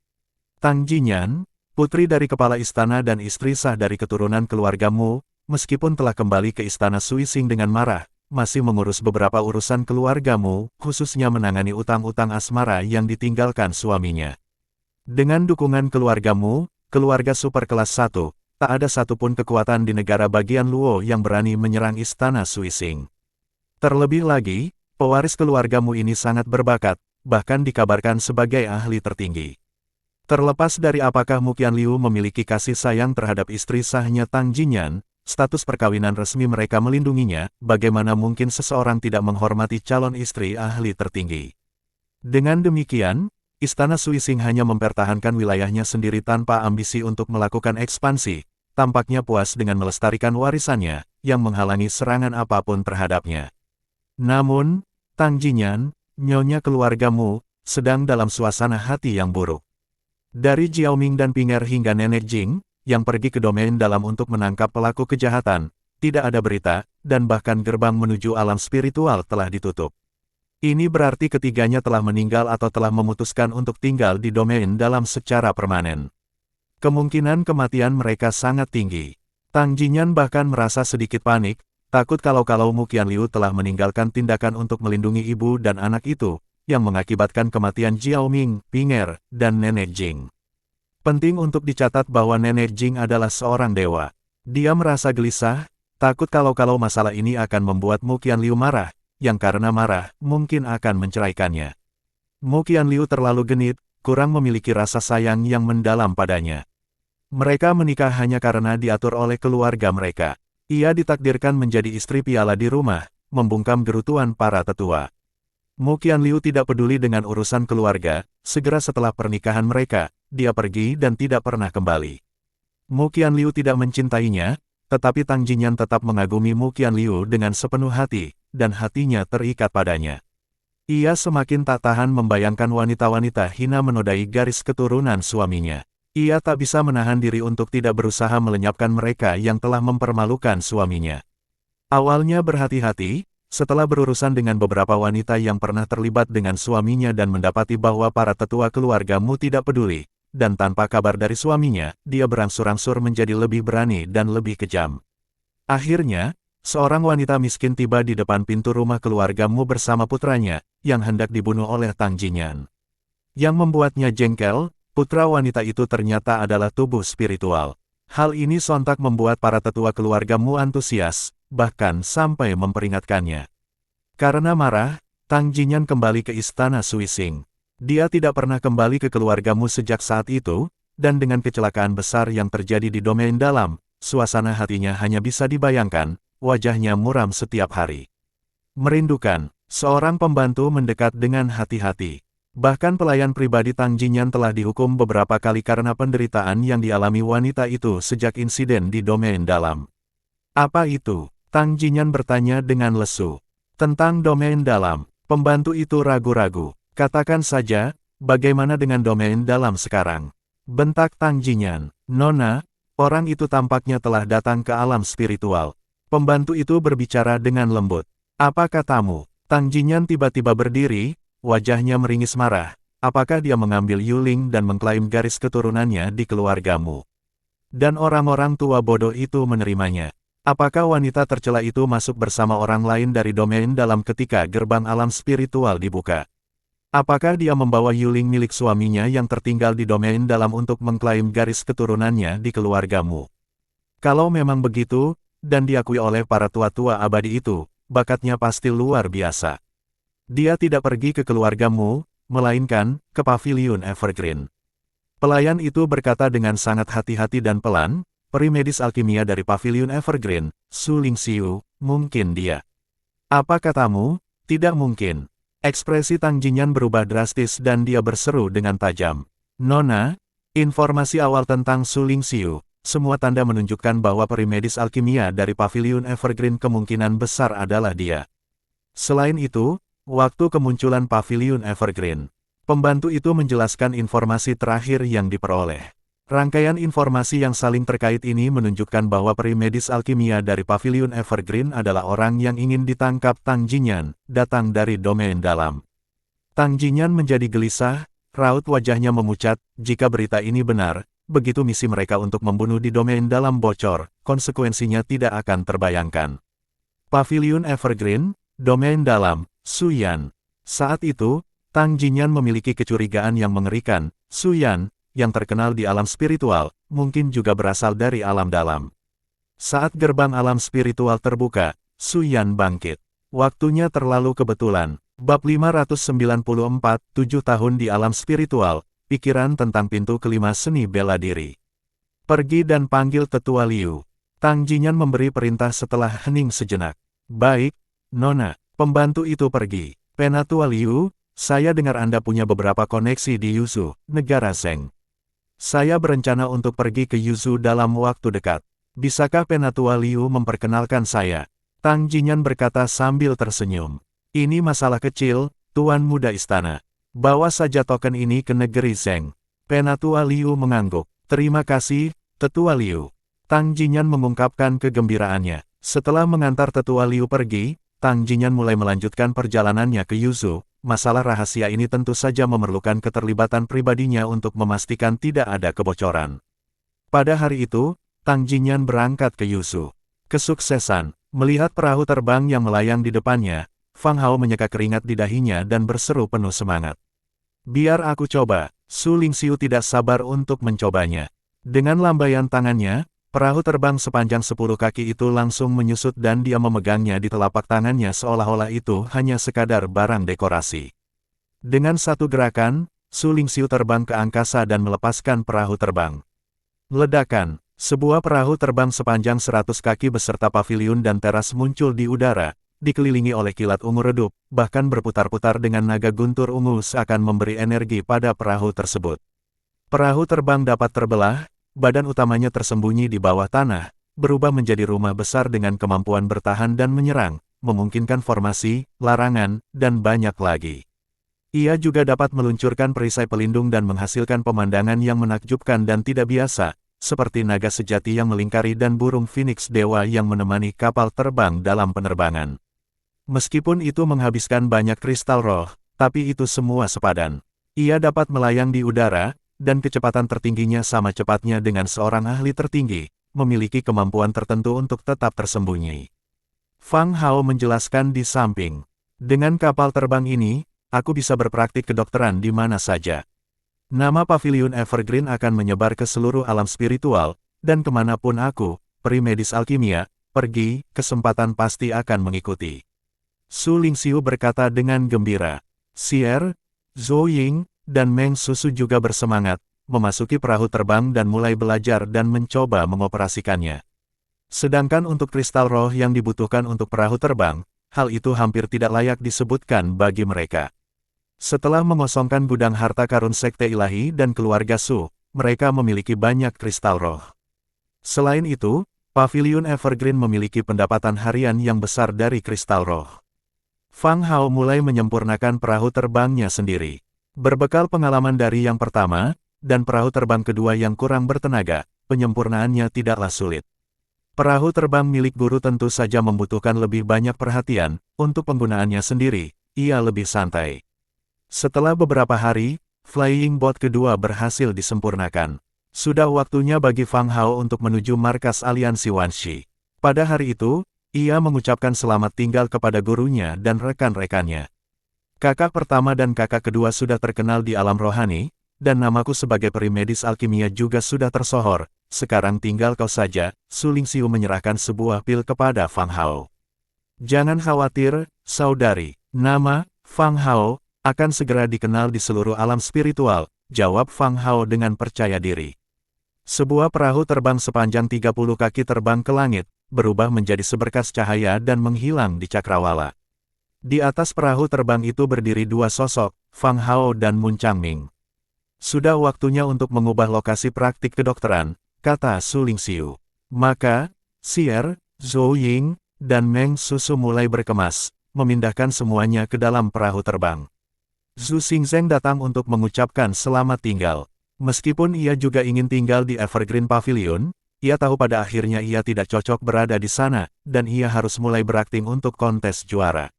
Tang Jinyan, putri dari kepala istana dan istri sah dari keturunan keluarga Mu, meskipun telah kembali ke Istana Suising dengan marah, masih mengurus beberapa urusan keluarga Mu, khususnya menangani utang-utang asmara yang ditinggalkan suaminya. Dengan dukungan keluarga Mu, keluarga super kelas 1, tak ada satupun kekuatan di negara bagian Luo yang berani menyerang Istana Suising. Terlebih lagi, pewaris keluargamu ini sangat berbakat, bahkan dikabarkan sebagai ahli tertinggi. Terlepas dari apakah Mu Qianliu memiliki kasih sayang terhadap istri sahnya Tang Jinyan, status perkawinan resmi mereka melindunginya, bagaimana mungkin seseorang tidak menghormati calon istri ahli tertinggi. Dengan demikian, Istana Suising hanya mempertahankan wilayahnya sendiri tanpa ambisi untuk melakukan ekspansi, tampaknya puas dengan melestarikan warisannya, yang menghalangi serangan apapun terhadapnya. Namun, Tang Jinyan, nyonya keluargamu, sedang dalam suasana hati yang buruk. Dari Jiaoming dan Pinger hingga Nenek Jing, yang pergi ke domain dalam untuk menangkap pelaku kejahatan, tidak ada berita, dan bahkan gerbang menuju alam spiritual telah ditutup. Ini berarti ketiganya telah meninggal atau telah memutuskan untuk tinggal di domain dalam secara permanen. Kemungkinan kematian mereka sangat tinggi. Tang Jinyan bahkan merasa sedikit panik, takut kalau Mu Qianliu telah meninggalkan tindakan untuk melindungi ibu dan anak itu, yang mengakibatkan kematian Jiaoming, Pinger, dan Nenek Jing. Penting untuk dicatat bahwa Nenek Jing adalah seorang dewa. Dia merasa gelisah, takut kalau masalah ini akan membuat Mu Qianliu marah, yang karena marah, mungkin akan menceraikannya. Mu Qianliu terlalu genit, kurang memiliki rasa sayang yang mendalam padanya. Mereka menikah hanya karena diatur oleh keluarga mereka. Ia ditakdirkan menjadi istri piala di rumah, membungkam gerutuan para tetua. Mu Qianliu tidak peduli dengan urusan keluarga, segera setelah pernikahan mereka, dia pergi dan tidak pernah kembali. Mu Qianliu tidak mencintainya, tetapi Tang Jinyan tetap mengagumi Mu Qianliu dengan sepenuh hati, dan hatinya terikat padanya. Ia semakin tak tahan membayangkan wanita-wanita hina menodai garis keturunan suaminya. Ia tak bisa menahan diri untuk tidak berusaha melenyapkan mereka yang telah mempermalukan suaminya. Awalnya berhati-hati, setelah berurusan dengan beberapa wanita yang pernah terlibat dengan suaminya dan mendapati bahwa para tetua keluargamu tidak peduli, dan tanpa kabar dari suaminya, dia berangsur-angsur menjadi lebih berani dan lebih kejam. Akhirnya, seorang wanita miskin tiba di depan pintu rumah keluargamu bersama putranya, yang hendak dibunuh oleh Tang Jinyan. Yang membuatnya jengkel, putra wanita itu ternyata adalah tubuh spiritual. Hal ini sontak membuat para tetua keluargamu antusias, bahkan sampai memperingatkannya. Karena marah, Tang Jinyan kembali ke Istana Suising. Dia tidak pernah kembali ke keluargamu sejak saat itu, dan dengan kecelakaan besar yang terjadi di domain dalam, suasana hatinya hanya bisa dibayangkan. Wajahnya muram setiap hari. Merindukan, seorang pembantu mendekat dengan hati-hati. Bahkan pelayan pribadi Tang Jinyan telah dihukum beberapa kali karena penderitaan yang dialami wanita itu sejak insiden di domain dalam. Apa itu? Tang Jinyan bertanya dengan lesu. Tentang domain dalam, pembantu itu ragu-ragu. Katakan saja, bagaimana dengan domain dalam sekarang? Bentak Tang Jinyan. Nona, orang itu tampaknya telah datang ke alam spiritual. Pembantu itu berbicara dengan lembut. Apa katamu? Tang Jinyan tiba-tiba berdiri, wajahnya meringis marah. Apakah dia mengambil Yuling dan mengklaim garis keturunannya di keluargamu? Dan orang-orang tua bodoh itu menerimanya. Apakah wanita tercela itu masuk bersama orang lain dari domain dalam ketika gerbang alam spiritual dibuka? Apakah dia membawa Yuling milik suaminya yang tertinggal di domain dalam untuk mengklaim garis keturunannya di keluargamu? Kalau memang begitu, dan diakui oleh para tua-tua abadi itu, bakatnya pasti luar biasa. Dia tidak pergi ke keluargamu, melainkan ke Pavilion Evergreen. Pelayan itu berkata dengan sangat hati-hati dan pelan, peri medis alkimia dari Paviliun Evergreen, Su Lingxiu, mungkin dia. Apa katamu? Tidak mungkin. Ekspresi Tang Jinyan berubah drastis dan dia berseru dengan tajam. Nona, informasi awal tentang Su Lingxiu, semua tanda menunjukkan bahwa peri medis alkimia dari Paviliun Evergreen kemungkinan besar adalah dia. Selain itu, waktu kemunculan Paviliun Evergreen, pembantu itu menjelaskan informasi terakhir yang diperoleh. Rangkaian informasi yang saling terkait ini menunjukkan bahwa peri medis alkimia dari Paviliun Evergreen adalah orang yang ingin ditangkap Tang Jinyan, datang dari domain dalam. Tang Jinyan menjadi gelisah, raut wajahnya memucat, jika berita ini benar, begitu misi mereka untuk membunuh di domain dalam bocor, konsekuensinya tidak akan terbayangkan. Paviliun Evergreen, domain dalam, Su Yan. Saat itu, Tang Jinyan memiliki kecurigaan yang mengerikan, Su Yan, yang terkenal di alam spiritual, mungkin juga berasal dari alam dalam. Saat gerbang alam spiritual terbuka, Su Yan bangkit. Waktunya terlalu kebetulan. Bab 594, 7 tahun di alam spiritual, pikiran tentang pintu kelima seni bela diri. Pergi dan panggil Tetua Liu. Tang Jinyan memberi perintah setelah hening sejenak. Baik, Nona. Pembantu itu pergi. Penatua Liu, saya dengar Anda punya beberapa koneksi di Yuzhou, negara Zheng. Saya berencana untuk pergi ke Yuzhou dalam waktu dekat. Bisakah Penatua Liu memperkenalkan saya? Tang Jinyan berkata sambil tersenyum. Ini masalah kecil, Tuan Muda Istana. Bawa saja token ini ke negeri Zheng. Penatua Liu mengangguk. Terima kasih, Tetua Liu. Tang Jinyan mengungkapkan kegembiraannya. Setelah mengantar Tetua Liu pergi, Tang Jinyan mulai melanjutkan perjalanannya ke Yuzhou. Masalah rahasia ini tentu saja memerlukan keterlibatan pribadinya untuk memastikan tidak ada kebocoran. Pada hari itu, Tang Jinyan berangkat ke Yuzhou. Kesuksesan, melihat perahu terbang yang melayang di depannya, Fang Hao menyeka keringat di dahinya dan berseru penuh semangat. Biar aku coba, Su Lingxiu tidak sabar untuk mencobanya. Dengan lambaian tangannya, perahu terbang sepanjang 10 kaki itu langsung menyusut dan dia memegangnya di telapak tangannya seolah-olah itu hanya sekadar barang dekorasi. Dengan satu gerakan, Su Lingxiu terbang ke angkasa dan melepaskan perahu terbang. Ledakan, sebuah perahu terbang sepanjang 100 kaki beserta paviliun dan teras muncul di udara, dikelilingi oleh kilat ungu redup, bahkan berputar-putar dengan naga guntur ungu seakan memberi energi pada perahu tersebut. Perahu terbang dapat terbelah, badan utamanya tersembunyi di bawah tanah, berubah menjadi rumah besar dengan kemampuan bertahan dan menyerang, memungkinkan formasi, larangan, dan banyak lagi. Ia juga dapat meluncurkan perisai pelindung dan menghasilkan pemandangan yang menakjubkan dan tidak biasa, seperti naga sejati yang melingkari dan burung phoenix dewa yang menemani kapal terbang dalam penerbangan. Meskipun itu menghabiskan banyak kristal roh, tapi itu semua sepadan. Ia dapat melayang di udara, dan kecepatan tertingginya sama cepatnya dengan seorang ahli tertinggi, memiliki kemampuan tertentu untuk tetap tersembunyi. Fang Hao menjelaskan di samping. Dengan kapal terbang ini, aku bisa berpraktik kedokteran di mana saja. Nama Paviliun Evergreen akan menyebar ke seluruh alam spiritual, dan kemanapun aku, peri medis alkimia, pergi, kesempatan pasti akan mengikuti. Su Lingxiu berkata dengan gembira. Xier, Zhou Ying, dan Meng Susu juga bersemangat, memasuki perahu terbang dan mulai belajar dan mencoba mengoperasikannya. Sedangkan untuk kristal roh yang dibutuhkan untuk perahu terbang, hal itu hampir tidak layak disebutkan bagi mereka. Setelah mengosongkan gudang harta karun Sekte Ilahi dan keluarga Su, mereka memiliki banyak kristal roh. Selain itu, Paviliun Evergreen memiliki pendapatan harian yang besar dari kristal roh. Fang Hao mulai menyempurnakan perahu terbangnya sendiri. Berbekal pengalaman dari yang pertama, dan perahu terbang kedua yang kurang bertenaga, penyempurnaannya tidaklah sulit. Perahu terbang milik guru tentu saja membutuhkan lebih banyak perhatian, untuk penggunaannya sendiri, ia lebih santai. Setelah beberapa hari, flying boat kedua berhasil disempurnakan. Sudah waktunya bagi Fang Hao untuk menuju markas aliansi Wanshi. Pada hari itu, ia mengucapkan selamat tinggal kepada gurunya dan rekan-rekannya. Kakak pertama dan kakak kedua sudah terkenal di alam rohani, dan namaku sebagai peri medis alkimia juga sudah tersohor, sekarang tinggal kau saja, Su Lingxiu menyerahkan sebuah pil kepada Fang Hao. Jangan khawatir, saudari, nama, Fang Hao, akan segera dikenal di seluruh alam spiritual, jawab Fang Hao dengan percaya diri. Sebuah perahu terbang sepanjang 30 kaki terbang ke langit, berubah menjadi seberkas cahaya dan menghilang di cakrawala. Di atas perahu terbang itu berdiri dua sosok, Fang Hao dan Mun Changming. Sudah waktunya untuk mengubah lokasi praktik kedokteran, kata Su Lingxiu. Maka, Xier, Zhou Ying, dan Meng Susu mulai berkemas, memindahkan semuanya ke dalam perahu terbang. Zhu Xingzeng datang untuk mengucapkan selamat tinggal. Meskipun ia juga ingin tinggal di Evergreen Pavilion, ia tahu pada akhirnya ia tidak cocok berada di sana, dan ia harus mulai berakting untuk kontes juara.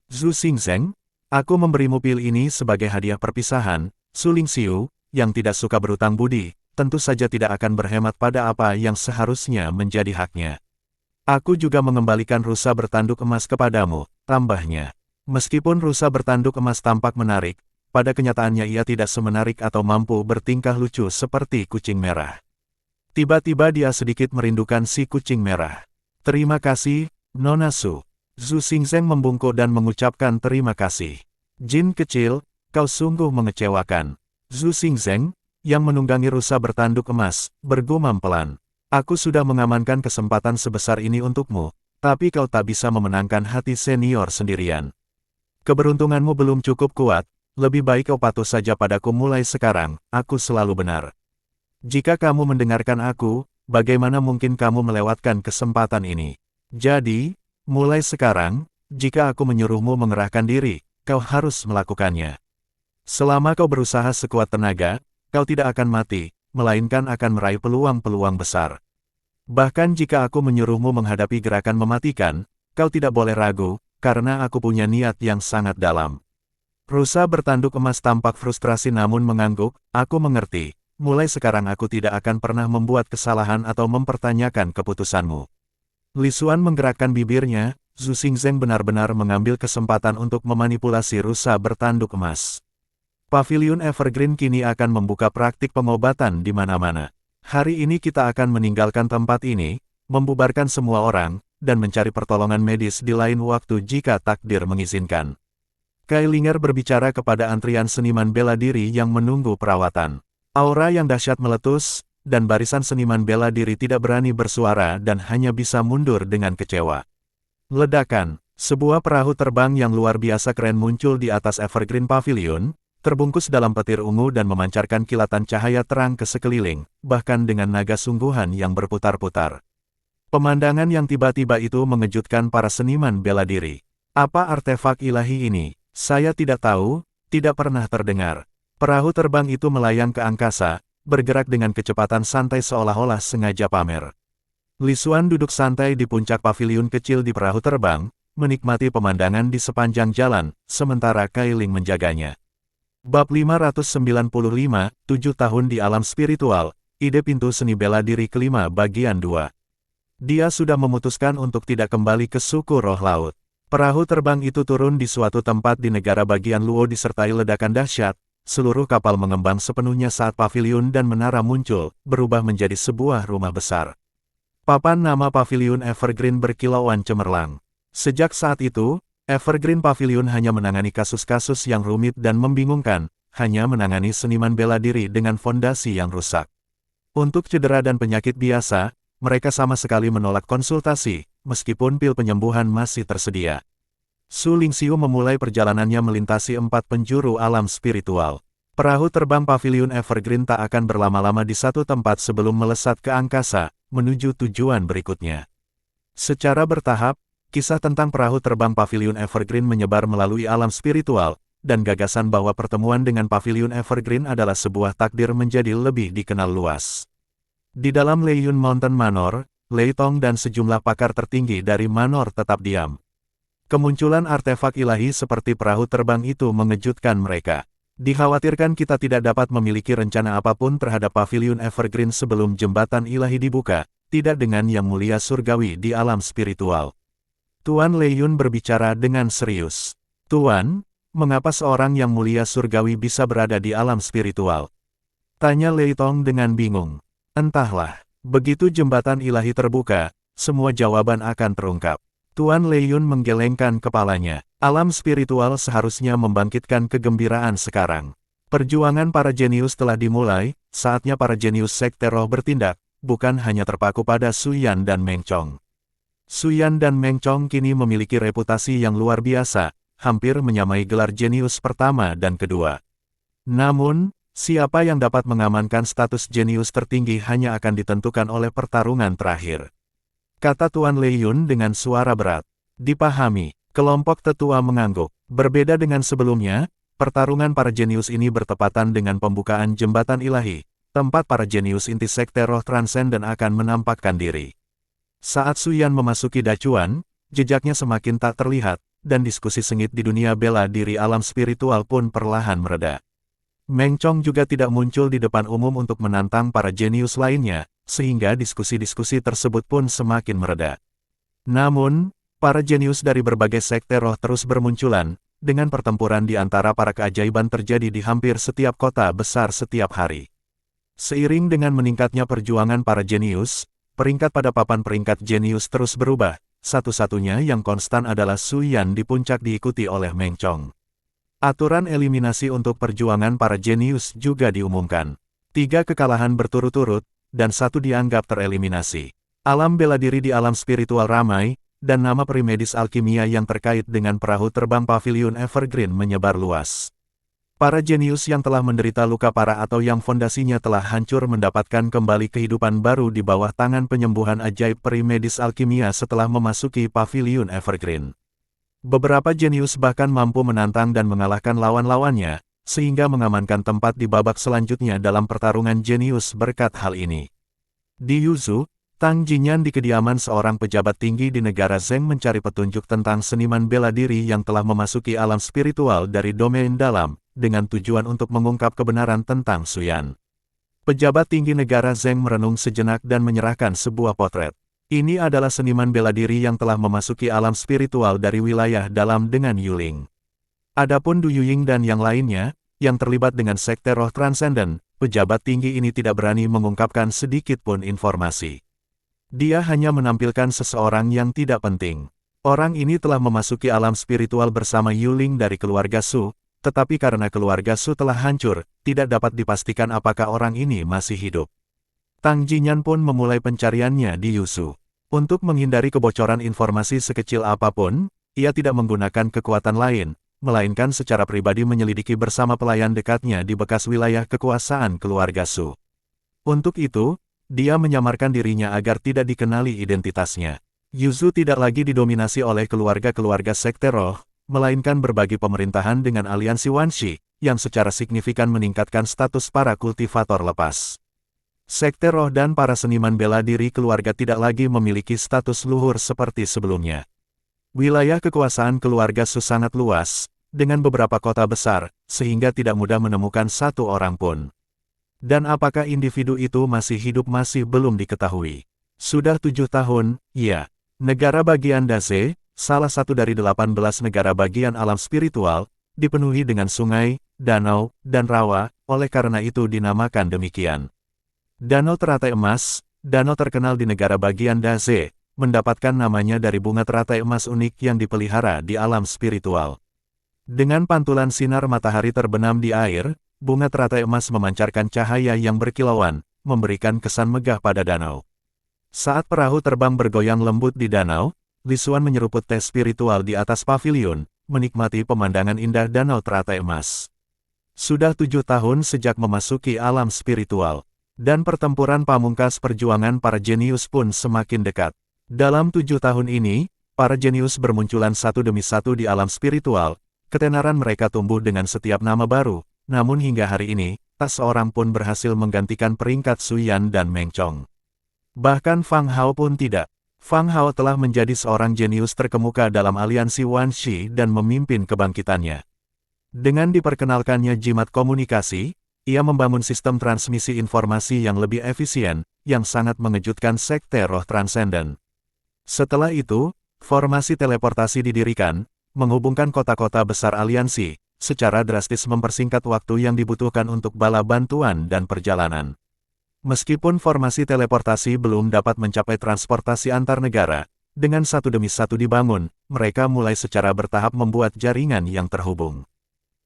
Zhu Xingzeng, aku memberimu pil ini sebagai hadiah perpisahan. Su Lingxiu, yang tidak suka berutang budi, tentu saja tidak akan berhemat pada apa yang seharusnya menjadi haknya. Aku juga mengembalikan rusa bertanduk emas kepadamu, tambahnya. Meskipun rusa bertanduk emas tampak menarik, pada kenyataannya ia tidak semenarik atau mampu bertingkah lucu seperti kucing merah. Tiba-tiba dia sedikit merindukan si kucing merah. Terima kasih, Nona Su. Zhu Xingzeng membungkuk dan mengucapkan terima kasih. Jin kecil, kau sungguh mengecewakan. Zhu Xingzeng, yang menunggangi rusa bertanduk emas, bergumam pelan. Aku sudah mengamankan kesempatan sebesar ini untukmu, tapi kau tak bisa memenangkan hati senior sendirian. Keberuntunganmu belum cukup kuat. Lebih baik kau patuh saja padaku mulai sekarang, aku selalu benar. Jika kamu mendengarkan aku, bagaimana mungkin kamu melewatkan kesempatan ini? Jadi, mulai sekarang, jika aku menyuruhmu mengerahkan diri, kau harus melakukannya. Selama kau berusaha sekuat tenaga, kau tidak akan mati, melainkan akan meraih peluang-peluang besar. Bahkan jika aku menyuruhmu menghadapi gerakan mematikan, kau tidak boleh ragu, karena aku punya niat yang sangat dalam. Rusa bertanduk emas tampak frustrasi namun mengangguk, aku mengerti, mulai sekarang aku tidak akan pernah membuat kesalahan atau mempertanyakan keputusanmu. Li Xuan menggerakkan bibirnya, Zhu Xingzeng benar-benar mengambil kesempatan untuk memanipulasi rusa bertanduk emas. Pavilion Evergreen kini akan membuka praktik pengobatan di mana-mana. Hari ini kita akan meninggalkan tempat ini, membubarkan semua orang, dan mencari pertolongan medis di lain waktu jika takdir mengizinkan. Kai Linger berbicara kepada antrian seniman bela diri yang menunggu perawatan. Aura yang dahsyat meletus, dan barisan seniman bela diri tidak berani bersuara dan hanya bisa mundur dengan kecewa. Ledakan, sebuah perahu terbang yang luar biasa keren muncul di atas Evergreen Pavilion, terbungkus dalam petir ungu dan memancarkan kilatan cahaya terang ke sekeliling, bahkan dengan naga sungguhan yang berputar-putar. Pemandangan yang tiba-tiba itu mengejutkan para seniman bela diri. Apa artefak ilahi ini? Saya tidak tahu, tidak pernah terdengar. Perahu terbang itu melayang ke angkasa, bergerak dengan kecepatan santai seolah-olah sengaja pamer. Li Xuan duduk santai di puncak pavilion kecil di perahu terbang, menikmati pemandangan di sepanjang jalan, sementara Kai Ling menjaganya. Bab 595, 7 tahun di alam spiritual, ide pintu seni bela diri kelima bagian 2. Dia sudah memutuskan untuk tidak kembali ke suku roh laut. Perahu terbang itu turun di suatu tempat di negara bagian Luo disertai ledakan dahsyat, seluruh kapal mengembang sepenuhnya saat pavilion dan menara muncul, berubah menjadi sebuah rumah besar. Papan nama pavilion Evergreen berkilauan cemerlang. Sejak saat itu, Evergreen Pavilion hanya menangani kasus-kasus yang rumit dan membingungkan, hanya menangani seniman bela diri dengan fondasi yang rusak. Untuk cedera dan penyakit biasa, mereka sama sekali menolak konsultasi, meskipun pil penyembuhan masih tersedia. Su Lingxiu memulai perjalanannya melintasi 4 penjuru alam spiritual. Perahu terbang Pavilion Evergreen tak akan berlama-lama di satu tempat sebelum melesat ke angkasa, menuju tujuan berikutnya. Secara bertahap, kisah tentang perahu terbang Pavilion Evergreen menyebar melalui alam spiritual, dan gagasan bahwa pertemuan dengan Pavilion Evergreen adalah sebuah takdir menjadi lebih dikenal luas. Di dalam Leiyun Mountain Manor, Lei Tong dan sejumlah pakar tertinggi dari Manor tetap diam. Kemunculan artefak ilahi seperti perahu terbang itu mengejutkan mereka. Dikhawatirkan kita tidak dapat memiliki rencana apapun terhadap Pavilion Evergreen sebelum jembatan ilahi dibuka, tidak dengan yang mulia surgawi di alam spiritual. Tuan Leiyun berbicara dengan serius. Tuan, mengapa seorang yang mulia surgawi bisa berada di alam spiritual? Tanya Lei Tong dengan bingung. Entahlah, begitu jembatan ilahi terbuka, semua jawaban akan terungkap. Tuan Leiyun menggelengkan kepalanya. Alam spiritual seharusnya membangkitkan kegembiraan sekarang. Perjuangan para jenius telah dimulai, saatnya para jenius Sekte Roh bertindak, bukan hanya terpaku pada Su Yan dan Meng Chong. Su Yan dan Meng Chong kini memiliki reputasi yang luar biasa, hampir menyamai gelar jenius pertama dan kedua. Namun, siapa yang dapat mengamankan status jenius tertinggi hanya akan ditentukan oleh pertarungan terakhir. Kata Tuan Lei Yun dengan suara berat. Dipahami, kelompok tetua mengangguk. Berbeda dengan sebelumnya, pertarungan para jenius ini bertepatan dengan pembukaan jembatan ilahi, tempat para jenius inti Sekte Roh Transenden akan menampakkan diri. Saat Su Yan memasuki Dacuan, jejaknya semakin tak terlihat, dan diskusi sengit di dunia bela diri alam spiritual pun perlahan mereda. Meng Chong juga tidak muncul di depan umum untuk menantang para jenius lainnya, sehingga diskusi-diskusi tersebut pun semakin mereda. Namun, para jenius dari berbagai sekte roh terus bermunculan, dengan pertempuran di antara para keajaiban terjadi di hampir setiap kota besar setiap hari. Seiring dengan meningkatnya perjuangan para jenius, peringkat pada papan peringkat jenius terus berubah, satu-satunya yang konstan adalah Su Yan di puncak diikuti oleh Meng Chong. Aturan eliminasi untuk perjuangan para jenius juga diumumkan. 3 kekalahan berturut-turut, dan 1 dianggap tereliminasi. Alam bela diri di alam spiritual ramai, dan nama perimedis alkimia yang terkait dengan perahu terbang Pavilion Evergreen menyebar luas. Para jenius yang telah menderita luka parah atau yang fondasinya telah hancur mendapatkan kembali kehidupan baru di bawah tangan penyembuhan ajaib perimedis alkimia setelah memasuki Pavilion Evergreen. Beberapa jenius bahkan mampu menantang dan mengalahkan lawan-lawannya, sehingga mengamankan tempat di babak selanjutnya dalam pertarungan jenius berkat hal ini. Di Yuzhou, Tang Jinyan di kediaman seorang pejabat tinggi di negara Zheng mencari petunjuk tentang seniman bela diri yang telah memasuki alam spiritual dari domain dalam, dengan tujuan untuk mengungkap kebenaran tentang Su Yan. Pejabat tinggi negara Zheng merenung sejenak dan menyerahkan sebuah potret. Ini adalah seniman bela diri yang telah memasuki alam spiritual dari wilayah dalam dengan Yuling. Adapun Du Yuying dan yang lainnya, yang terlibat dengan Sekte Roh Transenden, pejabat tinggi ini tidak berani mengungkapkan sedikit pun informasi. Dia hanya menampilkan seseorang yang tidak penting. Orang ini telah memasuki alam spiritual bersama Yuling dari keluarga Su, tetapi karena keluarga Su telah hancur, tidak dapat dipastikan apakah orang ini masih hidup. Tang Jinyan pun memulai pencariannya di Yuzhou. Untuk menghindari kebocoran informasi sekecil apapun, ia tidak menggunakan kekuatan lain, melainkan secara pribadi menyelidiki bersama pelayan dekatnya di bekas wilayah kekuasaan keluarga Su. Untuk itu, dia menyamarkan dirinya agar tidak dikenali identitasnya. Yuzhou tidak lagi didominasi oleh keluarga-keluarga Sekte Roh, melainkan berbagi pemerintahan dengan aliansi Wanshi, yang secara signifikan meningkatkan status para kultivator lepas. Sekte Roh dan para seniman bela diri keluarga tidak lagi memiliki status luhur seperti sebelumnya. Wilayah kekuasaan keluarga Su sangat luas, dengan beberapa kota besar, sehingga tidak mudah menemukan satu orang pun. Dan apakah individu itu masih hidup masih belum diketahui. Sudah 7 tahun, ya. Negara bagian Daze, salah satu dari 18 negara bagian alam spiritual, dipenuhi dengan sungai, danau, dan rawa, oleh karena itu dinamakan demikian. Danau teratai emas, danau terkenal di negara bagian Daze, mendapatkan namanya dari bunga teratai emas unik yang dipelihara di alam spiritual. Dengan pantulan sinar matahari terbenam di air, bunga teratai emas memancarkan cahaya yang berkilauan, memberikan kesan megah pada danau. Saat perahu terbang bergoyang lembut di danau, Li Xuan menyeruput teh spiritual di atas pavilion, menikmati pemandangan indah danau teratai emas. Sudah 7 tahun sejak memasuki alam spiritual, dan pertempuran pamungkas perjuangan para jenius pun semakin dekat. Dalam 7 tahun ini, para jenius bermunculan satu demi satu di alam spiritual, ketenaran mereka tumbuh dengan setiap nama baru. Namun hingga hari ini, tak seorang pun berhasil menggantikan peringkat Su Yan dan Meng Chong. Bahkan Fang Hao pun tidak. Fang Hao telah menjadi seorang jenius terkemuka dalam aliansi Wanshi dan memimpin kebangkitannya. Dengan diperkenalkannya jimat komunikasi, ia membangun sistem transmisi informasi yang lebih efisien, yang sangat mengejutkan Sekte Roh Transenden. Setelah itu, formasi teleportasi didirikan, menghubungkan kota-kota besar aliansi, secara drastis mempersingkat waktu yang dibutuhkan untuk bala bantuan dan perjalanan. Meskipun formasi teleportasi belum dapat mencapai transportasi antar negara, dengan satu demi satu dibangun, mereka mulai secara bertahap membuat jaringan yang terhubung.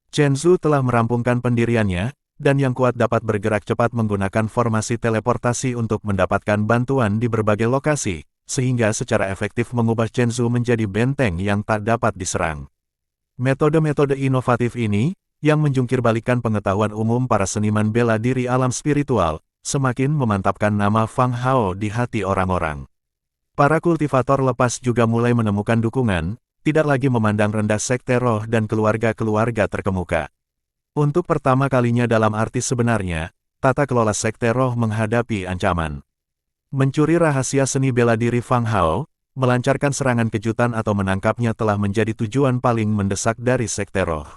Chen Zhu telah merampungkan pendiriannya, dan yang kuat dapat bergerak cepat menggunakan formasi teleportasi untuk mendapatkan bantuan di berbagai lokasi, sehingga secara efektif mengubah Chen Zhu menjadi benteng yang tak dapat diserang. Metode-metode inovatif ini, yang menjungkirbalikkan pengetahuan umum para seniman bela diri alam spiritual, semakin memantapkan nama Fang Hao di hati orang-orang. Para kultivator lepas juga mulai menemukan dukungan, tidak lagi memandang rendah sekte roh dan keluarga-keluarga terkemuka. Untuk pertama kalinya dalam arti sebenarnya, tata kelola sekte roh menghadapi ancaman. Mencuri rahasia seni bela diri Fang Hao, melancarkan serangan kejutan atau menangkapnya telah menjadi tujuan paling mendesak dari sekte roh.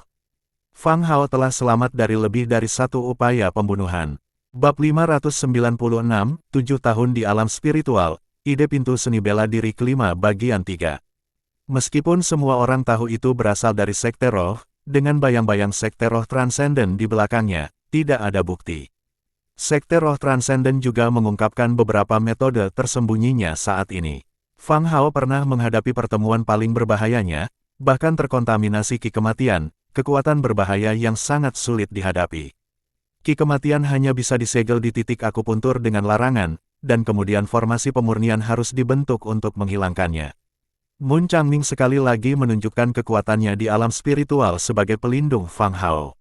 Fang Hao telah selamat dari lebih dari satu upaya pembunuhan. Bab 596, 7 tahun di alam spiritual, ide pintu seni bela diri kelima bagian 3. Meskipun semua orang tahu itu berasal dari sekte roh, dengan bayang-bayang sekte roh transenden di belakangnya, tidak ada bukti. Sekte roh transenden juga mengungkapkan beberapa metode tersembunyinya saat ini. Fang Hao pernah menghadapi pertemuan paling berbahayanya, bahkan terkontaminasi ki kematian, kekuatan berbahaya yang sangat sulit dihadapi. Ki kematian hanya bisa disegel di titik akupuntur dengan larangan, dan kemudian formasi pemurnian harus dibentuk untuk menghilangkannya. Mun Changming sekali lagi menunjukkan kekuatannya di alam spiritual sebagai pelindung Fang Hao.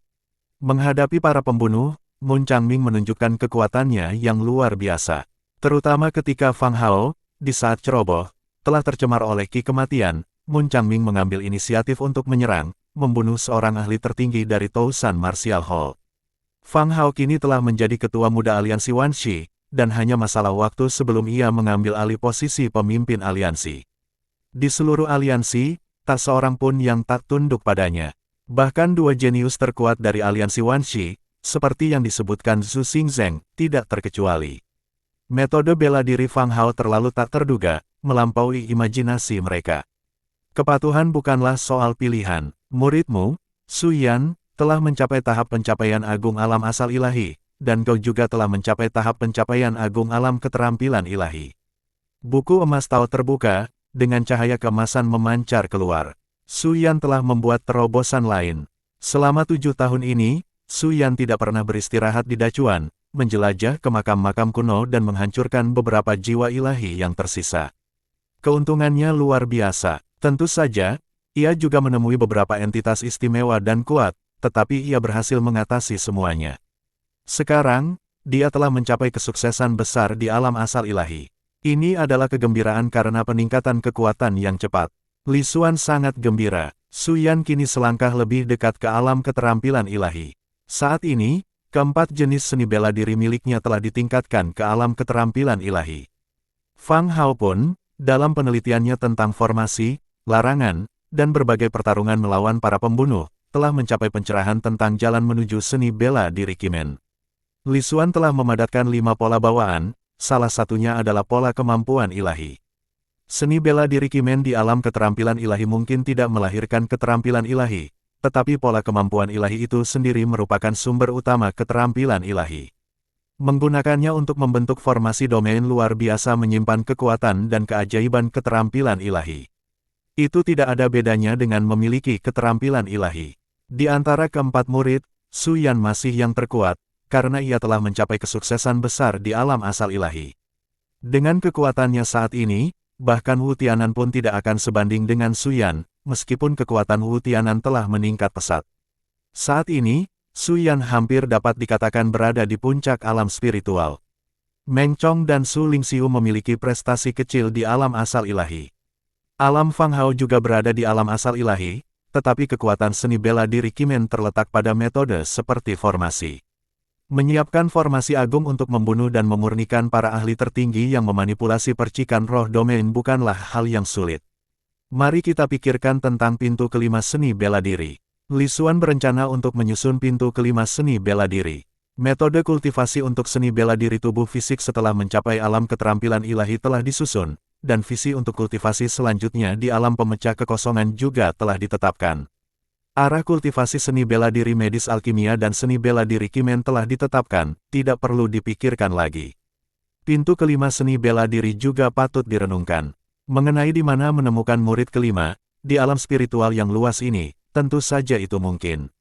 Menghadapi para pembunuh, Mun Changming menunjukkan kekuatannya yang luar biasa. Terutama ketika Fang Hao, di saat ceroboh, telah tercemar oleh ki kematian, Mun Changming mengambil inisiatif untuk menyerang, membunuh seorang ahli tertinggi dari Tousan Martial Hall. Fang Hao kini telah menjadi ketua muda aliansi Wanshi, dan hanya masalah waktu sebelum ia mengambil alih posisi pemimpin aliansi. Di seluruh aliansi, tak seorang pun yang tak tunduk padanya. Bahkan dua jenius terkuat dari aliansi Wanshi, seperti yang disebutkan Zhu Xingzheng, tidak terkecuali. Metode bela diri Fang Hao terlalu tak terduga, melampaui imajinasi mereka. Kepatuhan bukanlah soal pilihan. Muridmu, Su Yan, telah mencapai tahap pencapaian agung alam asal ilahi, dan kau juga telah mencapai tahap pencapaian agung alam keterampilan ilahi. Buku emas Tao terbuka, dengan cahaya keemasan memancar keluar. Su Yan telah membuat terobosan lain. Selama 7 tahun ini, Su Yan tidak pernah beristirahat di Dacuan, menjelajah ke makam-makam kuno dan menghancurkan beberapa jiwa ilahi yang tersisa. Keuntungannya luar biasa. Tentu saja, ia juga menemui beberapa entitas istimewa dan kuat, tetapi ia berhasil mengatasi semuanya. Sekarang, dia telah mencapai kesuksesan besar di alam asal ilahi. Ini adalah kegembiraan karena peningkatan kekuatan yang cepat. Li Xuan sangat gembira. Su Yan kini selangkah lebih dekat ke alam keterampilan ilahi. Saat ini, keempat jenis seni bela diri miliknya telah ditingkatkan ke alam keterampilan ilahi. Fang Hao pun, dalam penelitiannya tentang formasi, larangan, dan berbagai pertarungan melawan para pembunuh, telah mencapai pencerahan tentang jalan menuju seni bela diri Kimen. Li Xuan telah memadatkan 5 pola bawaan, salah satunya adalah pola kemampuan ilahi. Seni bela diri Kimen di alam keterampilan ilahi mungkin tidak melahirkan keterampilan ilahi, tetapi pola kemampuan ilahi itu sendiri merupakan sumber utama keterampilan ilahi. Menggunakannya untuk membentuk formasi domain luar biasa menyimpan kekuatan dan keajaiban keterampilan ilahi. Itu tidak ada bedanya dengan memiliki keterampilan ilahi. Di antara keempat murid, Su Yan masih yang terkuat, karena ia telah mencapai kesuksesan besar di alam asal ilahi. Dengan kekuatannya saat ini, bahkan Wu Tianan pun tidak akan sebanding dengan Su Yan, meskipun kekuatan Wu Tianan telah meningkat pesat. Saat ini, Su Yan hampir dapat dikatakan berada di puncak alam spiritual. Meng Chong dan Su Lingxiu memiliki prestasi kecil di alam asal ilahi. Alam Fang Hao juga berada di alam asal ilahi, tetapi kekuatan seni bela diri Kimen terletak pada metode seperti formasi. Menyiapkan formasi agung untuk membunuh dan memurnikan para ahli tertinggi yang memanipulasi percikan roh domain bukanlah hal yang sulit. Mari kita pikirkan tentang pintu kelima seni bela diri. Li Xuan berencana untuk menyusun pintu kelima seni bela diri. Metode kultivasi untuk seni bela diri tubuh fisik setelah mencapai alam keterampilan ilahi telah disusun, dan visi untuk kultivasi selanjutnya di alam pemecah kekosongan juga telah ditetapkan. Arah kultivasi seni bela diri medis alkimia dan seni bela diri Kimen telah ditetapkan, tidak perlu dipikirkan lagi. Pintu kelima seni bela diri juga patut direnungkan. Mengenai di mana menemukan murid kelima, di alam spiritual yang luas ini, tentu saja itu mungkin.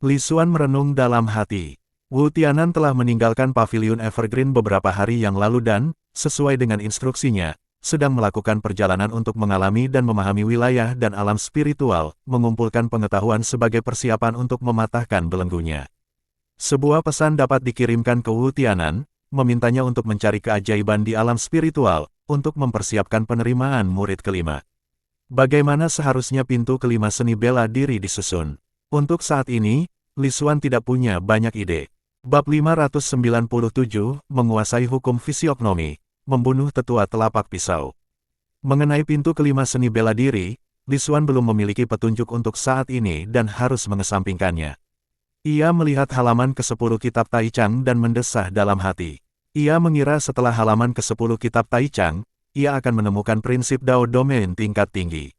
Li Xuan merenung dalam hati. Wu Tianan telah meninggalkan Paviliun Evergreen beberapa hari yang lalu dan, sesuai dengan instruksinya, sedang melakukan perjalanan untuk mengalami dan memahami wilayah dan alam spiritual, mengumpulkan pengetahuan sebagai persiapan untuk mematahkan belenggunya. Sebuah pesan dapat dikirimkan ke Wu Tianan, memintanya untuk mencari keajaiban di alam spiritual, untuk mempersiapkan penerimaan murid kelima. Bagaimana seharusnya pintu kelima seni bela diri disusun? Untuk saat ini, Li Xuan tidak punya banyak ide. Bab 597, menguasai hukum fisiognomi, membunuh tetua telapak pisau. Mengenai pintu kelima seni bela diri, Li Xuan belum memiliki petunjuk untuk saat ini dan harus mengesampingkannya. Ia melihat halaman ke-10 kitab Taichang dan mendesah dalam hati. Ia mengira setelah halaman ke-10 kitab Taichang, ia akan menemukan prinsip Dao Domain tingkat tinggi.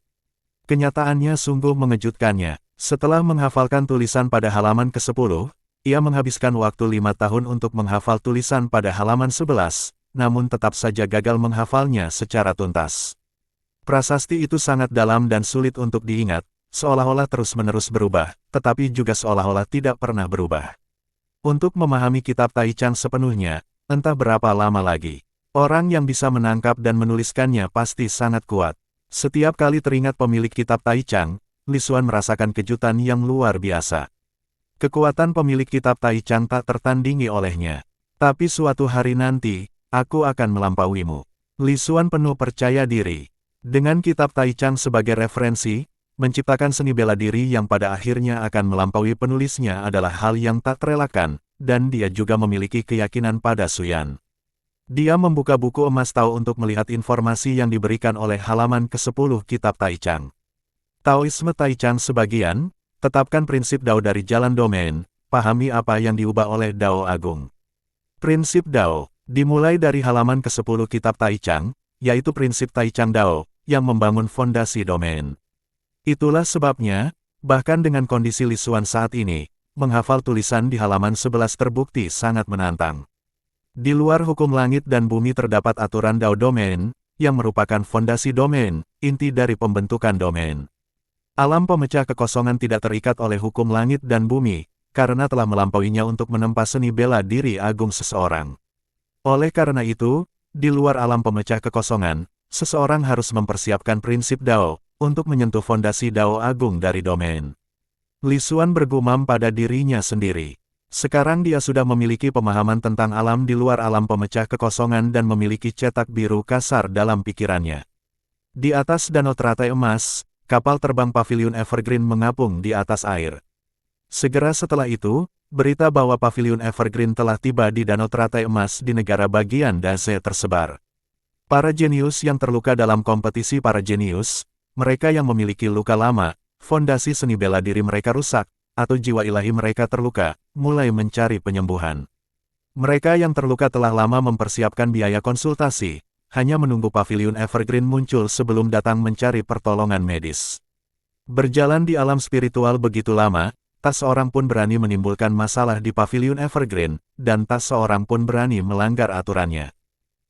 Kenyataannya sungguh mengejutkannya. Setelah menghafalkan tulisan pada halaman ke-10, ia menghabiskan waktu 5 tahun untuk menghafal tulisan pada halaman 11, namun tetap saja gagal menghafalnya secara tuntas. Prasasti itu sangat dalam dan sulit untuk diingat, seolah-olah terus-menerus berubah, tetapi juga seolah-olah tidak pernah berubah. Untuk memahami kitab Taichang sepenuhnya, entah berapa lama lagi. Orang yang bisa menangkap dan menuliskannya pasti sangat kuat. Setiap kali teringat pemilik kitab Taichang, Li Xuan merasakan kejutan yang luar biasa. Kekuatan pemilik kitab Taichang tak tertandingi olehnya. Tapi suatu hari nanti, aku akan melampauimu. Li Xuan penuh percaya diri. Dengan kitab Taichang sebagai referensi, menciptakan seni bela diri yang pada akhirnya akan melampaui penulisnya adalah hal yang tak terelakkan, dan dia juga memiliki keyakinan pada Suyan. Dia membuka buku emas Tao untuk melihat informasi yang diberikan oleh halaman ke-10 kitab Taichang. Taoisme Taichang sebagian, tetapkan prinsip Dao dari jalan domain, pahami apa yang diubah oleh Dao Agung. Prinsip Dao, dimulai dari halaman ke-10 kitab Taichang, yaitu prinsip Taichang Dao, yang membangun fondasi domain. Itulah sebabnya, bahkan dengan kondisi Li Xuan saat ini, menghafal tulisan di halaman 11 terbukti sangat menantang. Di luar hukum langit dan bumi terdapat aturan Dao Domain, yang merupakan fondasi domain, inti dari pembentukan domain. Alam pemecah kekosongan tidak terikat oleh hukum langit dan bumi, karena telah melampauinya untuk menempa seni bela diri agung seseorang. Oleh karena itu, di luar alam pemecah kekosongan, seseorang harus mempersiapkan prinsip Dao, untuk menyentuh fondasi Dao agung dari domain. Li Xuan bergumam pada dirinya sendiri. Sekarang dia sudah memiliki pemahaman tentang alam di luar alam pemecah kekosongan dan memiliki cetak biru kasar dalam pikirannya. Di atas danau teratai emas, kapal terbang Paviliun Evergreen mengapung di atas air. Segera setelah itu, berita bahwa Paviliun Evergreen telah tiba di danau teratai emas di negara bagian Daze tersebar. Para jenius yang terluka dalam kompetisi para jenius, mereka yang memiliki luka lama, fondasi seni bela diri mereka rusak, atau jiwa ilahi mereka terluka, mulai mencari penyembuhan. Mereka yang terluka telah lama mempersiapkan biaya konsultasi, hanya menunggu Paviliun Evergreen muncul sebelum datang mencari pertolongan medis. Berjalan di alam spiritual begitu lama, tak seorang pun berani menimbulkan masalah di Paviliun Evergreen, dan tak seorang pun berani melanggar aturannya.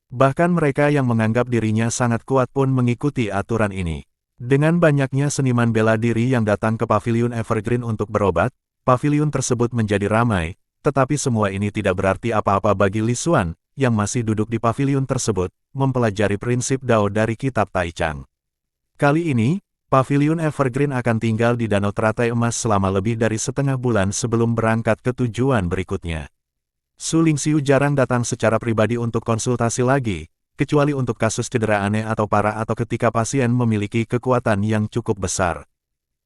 Bahkan mereka yang menganggap dirinya sangat kuat pun mengikuti aturan ini. Dengan banyaknya seniman bela diri yang datang ke Paviliun Evergreen untuk berobat, paviliun tersebut menjadi ramai, tetapi semua ini tidak berarti apa-apa bagi Li Xuan, yang masih duduk di paviliun tersebut, mempelajari prinsip Dao dari kitab Taichang. Kali ini, Paviliun Evergreen akan tinggal di Danau Teratai Emas selama lebih dari setengah bulan sebelum berangkat ke tujuan berikutnya. Su Lingxiu jarang datang secara pribadi untuk konsultasi lagi, kecuali untuk kasus cedera aneh atau parah atau ketika pasien memiliki kekuatan yang cukup besar.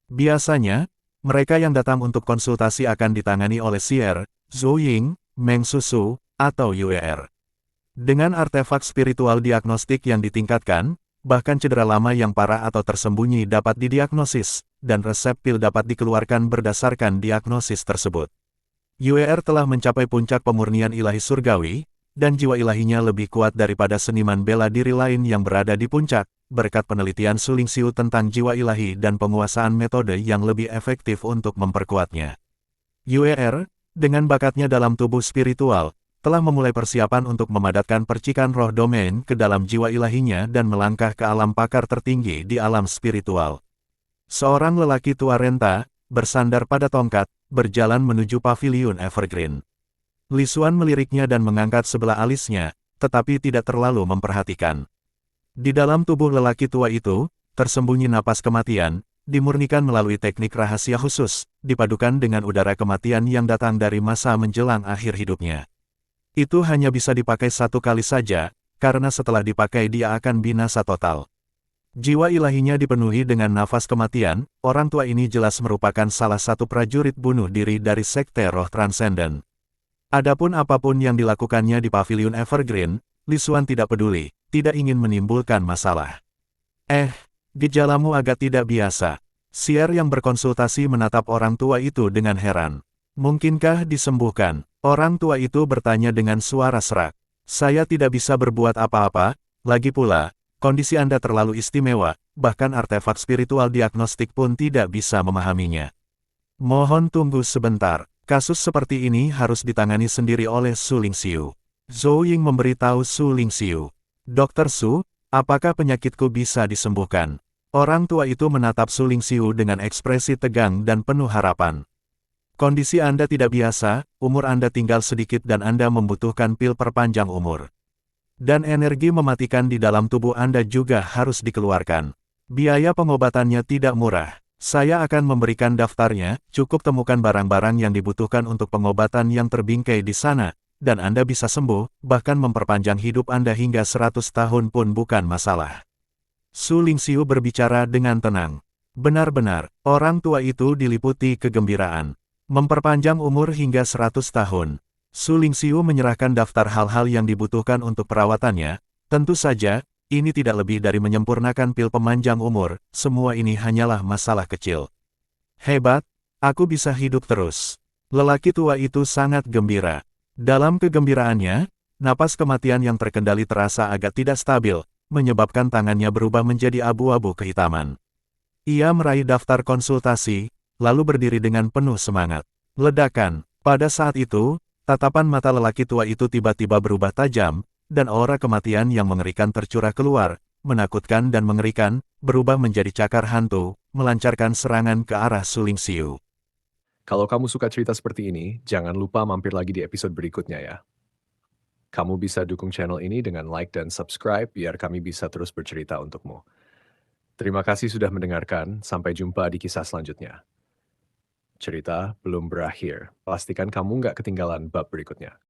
Biasanya, mereka yang datang untuk konsultasi akan ditangani oleh Xier, Zhou Ying, Meng Susu, atau Yuer. Dengan artefak spiritual diagnostik yang ditingkatkan, bahkan cedera lama yang parah atau tersembunyi dapat didiagnosis, dan resep pil dapat dikeluarkan berdasarkan diagnosis tersebut. Yuer telah mencapai puncak pemurnian ilahi surgawi, dan jiwa ilahinya lebih kuat daripada seniman bela diri lain yang berada di puncak, berkat penelitian Su Lingxiu tentang jiwa ilahi dan penguasaan metode yang lebih efektif untuk memperkuatnya. Yuer, dengan bakatnya dalam tubuh spiritual, telah memulai persiapan untuk memadatkan percikan roh domain ke dalam jiwa ilahinya dan melangkah ke alam pakar tertinggi di alam spiritual. Seorang lelaki tua renta, bersandar pada tongkat, berjalan menuju paviliun Evergreen. Lisuan meliriknya dan mengangkat sebelah alisnya, tetapi tidak terlalu memperhatikan. Di dalam tubuh lelaki tua itu, tersembunyi napas kematian, dimurnikan melalui teknik rahasia khusus, dipadukan dengan udara kematian yang datang dari masa menjelang akhir hidupnya. Itu hanya bisa dipakai satu kali saja, karena setelah dipakai dia akan binasa total. Jiwa ilahinya dipenuhi dengan nafas kematian, orang tua ini jelas merupakan salah satu prajurit bunuh diri dari sekte roh transenden. Adapun apapun yang dilakukannya di paviliun Evergreen, Lisuan tidak peduli, tidak ingin menimbulkan masalah. Gejalamu agak tidak biasa. Sier yang berkonsultasi menatap orang tua itu dengan heran. Mungkinkah disembuhkan? Orang tua itu bertanya dengan suara serak. Saya tidak bisa berbuat apa-apa, lagi pula, kondisi Anda terlalu istimewa, bahkan artefak spiritual diagnostik pun tidak bisa memahaminya. Mohon tunggu sebentar, kasus seperti ini harus ditangani sendiri oleh Su Lingxiu. Zhou Ying memberitahu Su Lingxiu. Dokter Su, apakah penyakitku bisa disembuhkan? Orang tua itu menatap Su Lingxiu dengan ekspresi tegang dan penuh harapan. Kondisi Anda tidak biasa, umur Anda tinggal sedikit dan Anda membutuhkan pil perpanjang umur. Dan energi mematikan di dalam tubuh Anda juga harus dikeluarkan. Biaya pengobatannya tidak murah. Saya akan memberikan daftarnya, cukup temukan barang-barang yang dibutuhkan untuk pengobatan yang terbingkai di sana, dan Anda bisa sembuh, bahkan memperpanjang hidup Anda hingga 100 tahun pun bukan masalah. Su Lingxiu berbicara dengan tenang. Benar-benar, orang tua itu diliputi kegembiraan. Memperpanjang umur hingga 100 tahun. Su Lingxiu menyerahkan daftar hal-hal yang dibutuhkan untuk perawatannya. Tentu saja, ini tidak lebih dari menyempurnakan pil pemanjang umur, semua ini hanyalah masalah kecil. Hebat, aku bisa hidup terus. Lelaki tua itu sangat gembira. Dalam kegembiraannya, napas kematian yang terkendali terasa agak tidak stabil, menyebabkan tangannya berubah menjadi abu-abu kehitaman. Ia meraih daftar konsultasi, lalu berdiri dengan penuh semangat. Ledakan. Pada saat itu, tatapan mata lelaki tua itu tiba-tiba berubah tajam, dan aura kematian yang mengerikan tercurah keluar, menakutkan dan mengerikan, berubah menjadi cakar hantu, melancarkan serangan ke arah Su Lingxiu. Kalau kamu suka cerita seperti ini, jangan lupa mampir lagi di episode berikutnya ya. Kamu bisa dukung channel ini dengan like dan subscribe biar kami bisa terus bercerita untukmu. Terima kasih sudah mendengarkan, sampai jumpa di kisah selanjutnya. Cerita belum berakhir, pastikan kamu nggak ketinggalan bab berikutnya.